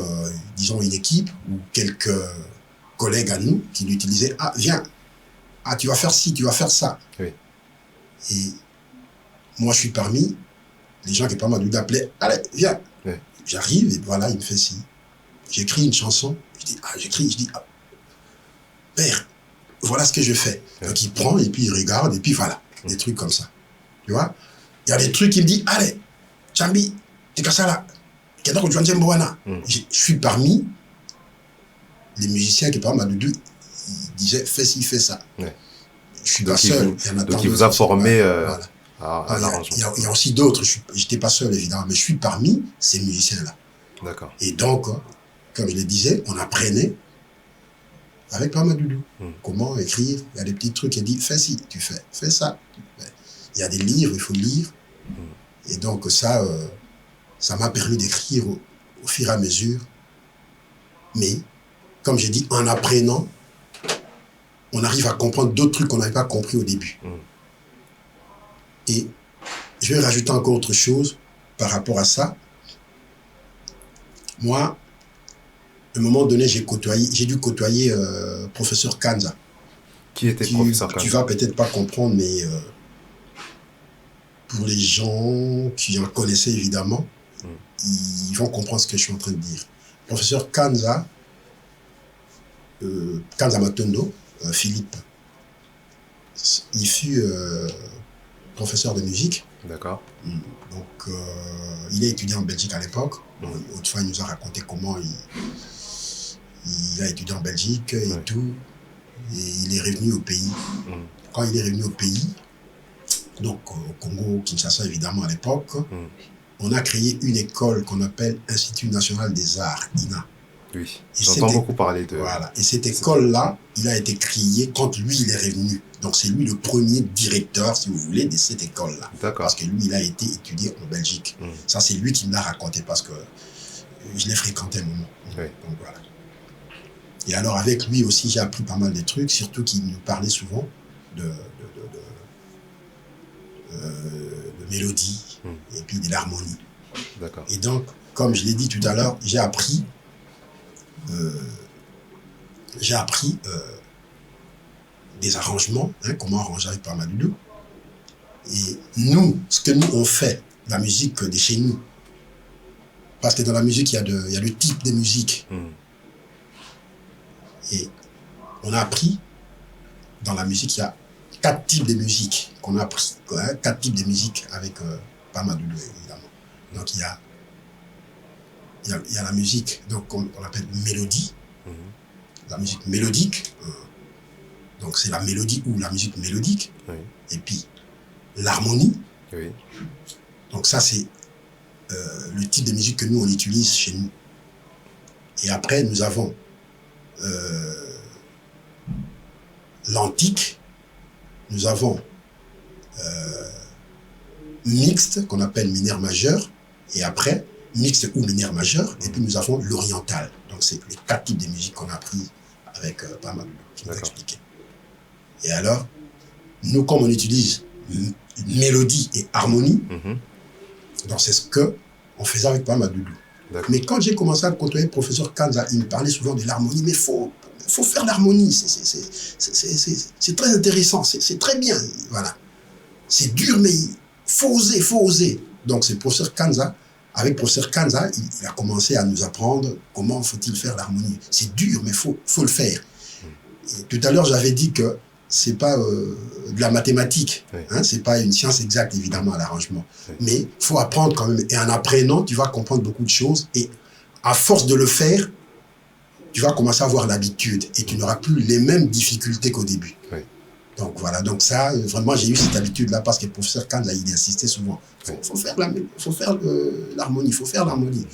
disons, une équipe ou quelques collègues à nous qui l'utilisaient. Ah, viens, ah, tu vas faire ci, tu vas faire ça. Oui. Et moi, je suis parmi les gens qui pas mal d'appeler. Allez, viens. Oui. J'arrive et voilà, il me fait ci. J'écris une chanson. Je dis, père, voilà ce que je fais. Oui. Donc il prend et puis il regarde et puis voilà, des trucs comme ça. Tu vois? Il y a des trucs qui me dit, allez, Chambi, t'es qu'à ça là. Je suis parmi les musiciens qui, par exemple, Madoudou, ils disaient fais ci, fais ça. Ouais. Je suis pas seul. Donc il vous a formé voilà. à l'arrangement. Il y a aussi d'autres. Je n'étais pas seul, évidemment, mais je suis parmi ces musiciens-là. D'accord. Et donc, comme je le disais, on apprenait avec Papa Madoudou comment écrire. Il y a des petits trucs. Il dit fais ci, tu fais. Fais ça. Il y a des livres, il faut lire. Et donc, ça m'a permis d'écrire au fur et à mesure. Mais, comme j'ai dit, en apprenant, on arrive à comprendre d'autres trucs qu'on n'avait pas compris au début. Et je vais rajouter encore autre chose par rapport à ça. Moi, à un moment donné, j'ai dû côtoyer professeur Kanza. Qui était professeur Kanza? Tu vas peut-être pas comprendre, mais pour les gens qui en connaissaient évidemment, ils vont comprendre ce que je suis en train de dire. Professeur Kanza, Kanza Matondo, Philippe, il fut professeur de musique. D'accord. Donc, il a étudié en Belgique à l'époque. Autrefois, il nous a raconté comment il a étudié en Belgique et tout. Et il est revenu au pays. Quand il est revenu au pays, donc au Congo, Kinshasa évidemment à l'époque, on a créé une école qu'on appelle Institut National des Arts, INA. Oui, j'entends beaucoup parler de... Voilà, et cette école-là, il a été créée quand lui, il est revenu. Donc c'est lui le premier directeur, si vous voulez, de cette école-là. D'accord. Parce que lui, il a été étudié en Belgique. Ça, c'est lui qui me l'a raconté parce que je l'ai fréquenté un moment. Oui. Donc voilà. Et alors avec lui aussi, j'ai appris pas mal de trucs, surtout qu'il nous parlait souvent de mélodie et puis de l'harmonie. D'accord. Et donc, comme je l'ai dit tout à l'heure, j'ai appris des arrangements, comment arranger avec Papa Madoudou. Et nous, ce que nous on fait, la musique de chez nous, parce que dans la musique, il y a le type de musique. Et on a appris, dans la musique, il y a 4 types de musique qu'on a appris. 4 types de musique avec Papa Madoudou, évidemment. Donc il y a la musique qu'on appelle mélodie, la musique mélodique, donc c'est la mélodie ou la musique mélodique, et puis l'harmonie, donc ça c'est le type de musique que nous on utilise chez nous. Et après nous avons l'antique, nous avons mixte qu'on appelle mineur majeur, et après mixte ou mineur majeur, et puis nous avons l'oriental. Donc c'est les 4 types de musique qu'on a appris avec Papa Madoudou, qui nous a expliqué. Et alors, nous comme on utilise mélodie et harmonie, donc c'est ce qu'on faisait avec Papa Madoudou. Mais quand j'ai commencé à côtoyer le professeur Kanza, il me parlait souvent de l'harmonie, mais faut faire l'harmonie, c'est très intéressant, c'est très bien, voilà. C'est dur, mais il faut oser. Donc c'est professeur Kanza. Avec professeur Kanza, il a commencé à nous apprendre comment faut-il faire l'harmonie. C'est dur, mais faut le faire. Et tout à l'heure, j'avais dit que c'est pas de la mathématique, c'est pas une science exacte, évidemment, à l'arrangement. Mais il faut apprendre quand même. Et en apprenant, tu vas comprendre beaucoup de choses. Et à force de le faire, tu vas commencer à avoir l'habitude. Et tu n'auras plus les mêmes difficultés qu'au début. Donc voilà, donc ça, vraiment, j'ai eu cette habitude-là parce que le professeur Kahn, là, il insistait souvent. Faut faire l'harmonie, il faut faire l'harmonie.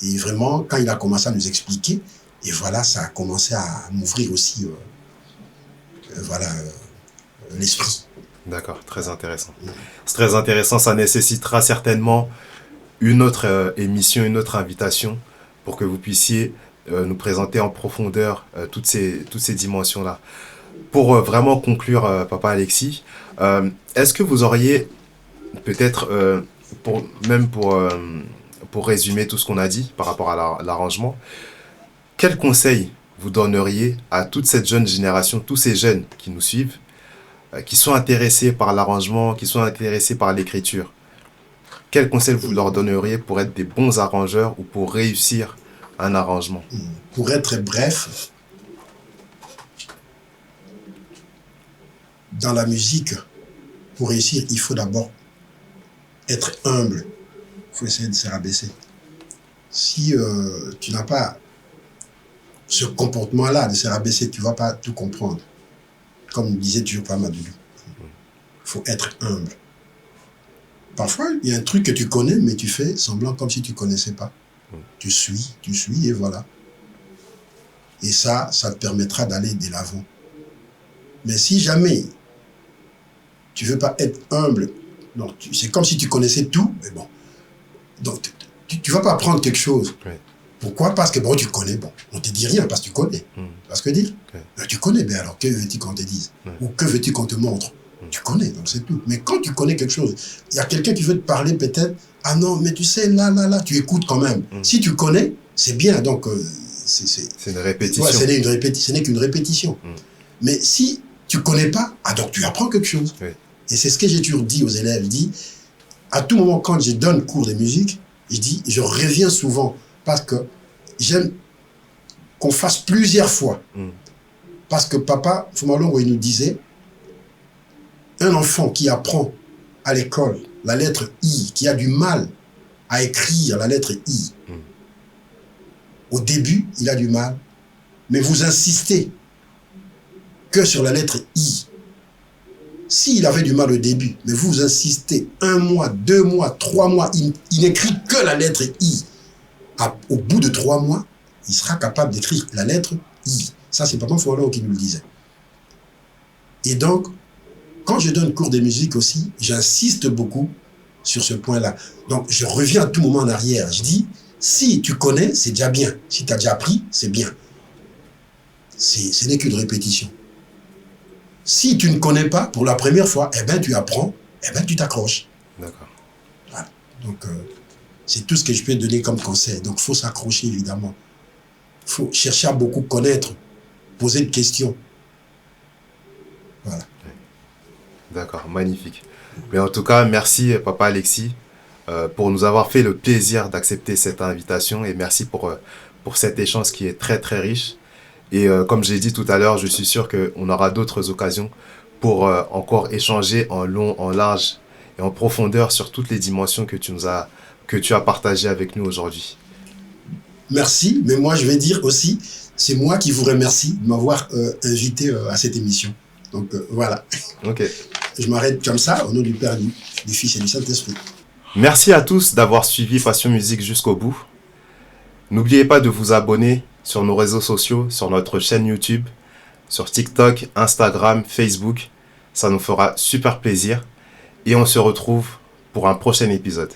Et vraiment, quand il a commencé à nous expliquer, et voilà, ça a commencé à m'ouvrir aussi, l'esprit. D'accord, très intéressant. C'est très intéressant, ça nécessitera certainement une autre émission, une autre invitation pour que vous puissiez nous présenter en profondeur toutes ces dimensions-là. Pour vraiment conclure, Papa Alexis, est-ce que vous auriez peut-être, pour résumer tout ce qu'on a dit par rapport à l'arrangement, quel conseil vous donneriez à toute cette jeune génération, tous ces jeunes qui nous suivent, qui sont intéressés par l'arrangement, qui sont intéressés par l'écriture? Quel conseil vous leur donneriez pour être des bons arrangeurs ou pour réussir un arrangement? Pour être bref, dans la musique, pour réussir, il faut d'abord être humble. Il faut essayer de se rabaisser. Si tu n'as pas ce comportement-là de se rabaisser, tu ne vas pas tout comprendre. Comme disait toujours Pamadou. Il faut être humble. Parfois, il y a un truc que tu connais, mais tu fais semblant comme si tu ne connaissais pas. Tu suis, et voilà. Et ça te permettra d'aller de l'avant. Mais si jamais tu ne veux pas être humble, c'est comme si tu connaissais tout, mais bon. Donc, tu ne vas pas apprendre quelque chose. Oui. Pourquoi? Parce que tu connais. Bon, on ne te dit rien parce que tu connais. Tu vois ce que je veux dire? Tu connais, mais alors que veux-tu qu'on te dise? Ou que veux-tu qu'on te montre? Tu connais, donc c'est tout. Mais quand tu connais quelque chose, il y a quelqu'un qui veut te parler peut-être, ah non, mais tu sais, là, tu écoutes quand même. Si tu connais, c'est bien, donc c'est une répétition. Ouais, ce n'est qu'une répétition. Mais si tu connais pas, donc tu apprends quelque chose. Oui. Et c'est ce que j'ai toujours dit aux élèves. Je dis, à tout moment, quand je donne cours de musique, je reviens souvent parce que j'aime qu'on fasse plusieurs fois. Parce que Papa Fumalongo, il nous disait, un enfant qui apprend à l'école la lettre I, qui a du mal à écrire la lettre I, au début, il a du mal, mais vous insistez que sur la lettre I. S'il avait du mal au début, mais vous insistez 1 mois, 2 mois, 3 mois, il n'écrit que la lettre I. Au bout de 3 mois, il sera capable d'écrire la lettre I. Ça, c'est Papa Fumalongo qui nous le disait. Et donc, quand je donne cours de musique aussi, j'insiste beaucoup sur ce point-là. Donc, je reviens à tout moment en arrière. Je dis, si tu connais, c'est déjà bien. Si tu as déjà appris, c'est bien. Ce n'est qu'une répétition. Si tu ne connais pas, pour la première fois, tu apprends, tu t'accroches. D'accord. Voilà. Donc, c'est tout ce que je peux donner comme conseil. Donc, il faut s'accrocher, évidemment. Il faut chercher à beaucoup connaître, poser des questions. Voilà. D'accord, magnifique. Mais en tout cas, merci Papa Alexis pour nous avoir fait le plaisir d'accepter cette invitation et merci pour cet échange qui est très très riche. Et comme j'ai dit tout à l'heure, je suis sûr qu'on aura d'autres occasions pour encore échanger en long, en large et en profondeur sur toutes les dimensions que tu as partagées avec nous aujourd'hui. Merci, mais moi je vais dire aussi, c'est moi qui vous remercie de m'avoir invité à cette émission. Donc voilà. Ok. Je m'arrête comme ça, au nom du Père, du Fils et du Saint-Esprit. Merci à tous d'avoir suivi Passion Musique jusqu'au bout. N'oubliez pas de vous abonner sur nos réseaux sociaux, sur notre chaîne YouTube, sur TikTok, Instagram, Facebook. Ça nous fera super plaisir. Et on se retrouve pour un prochain épisode.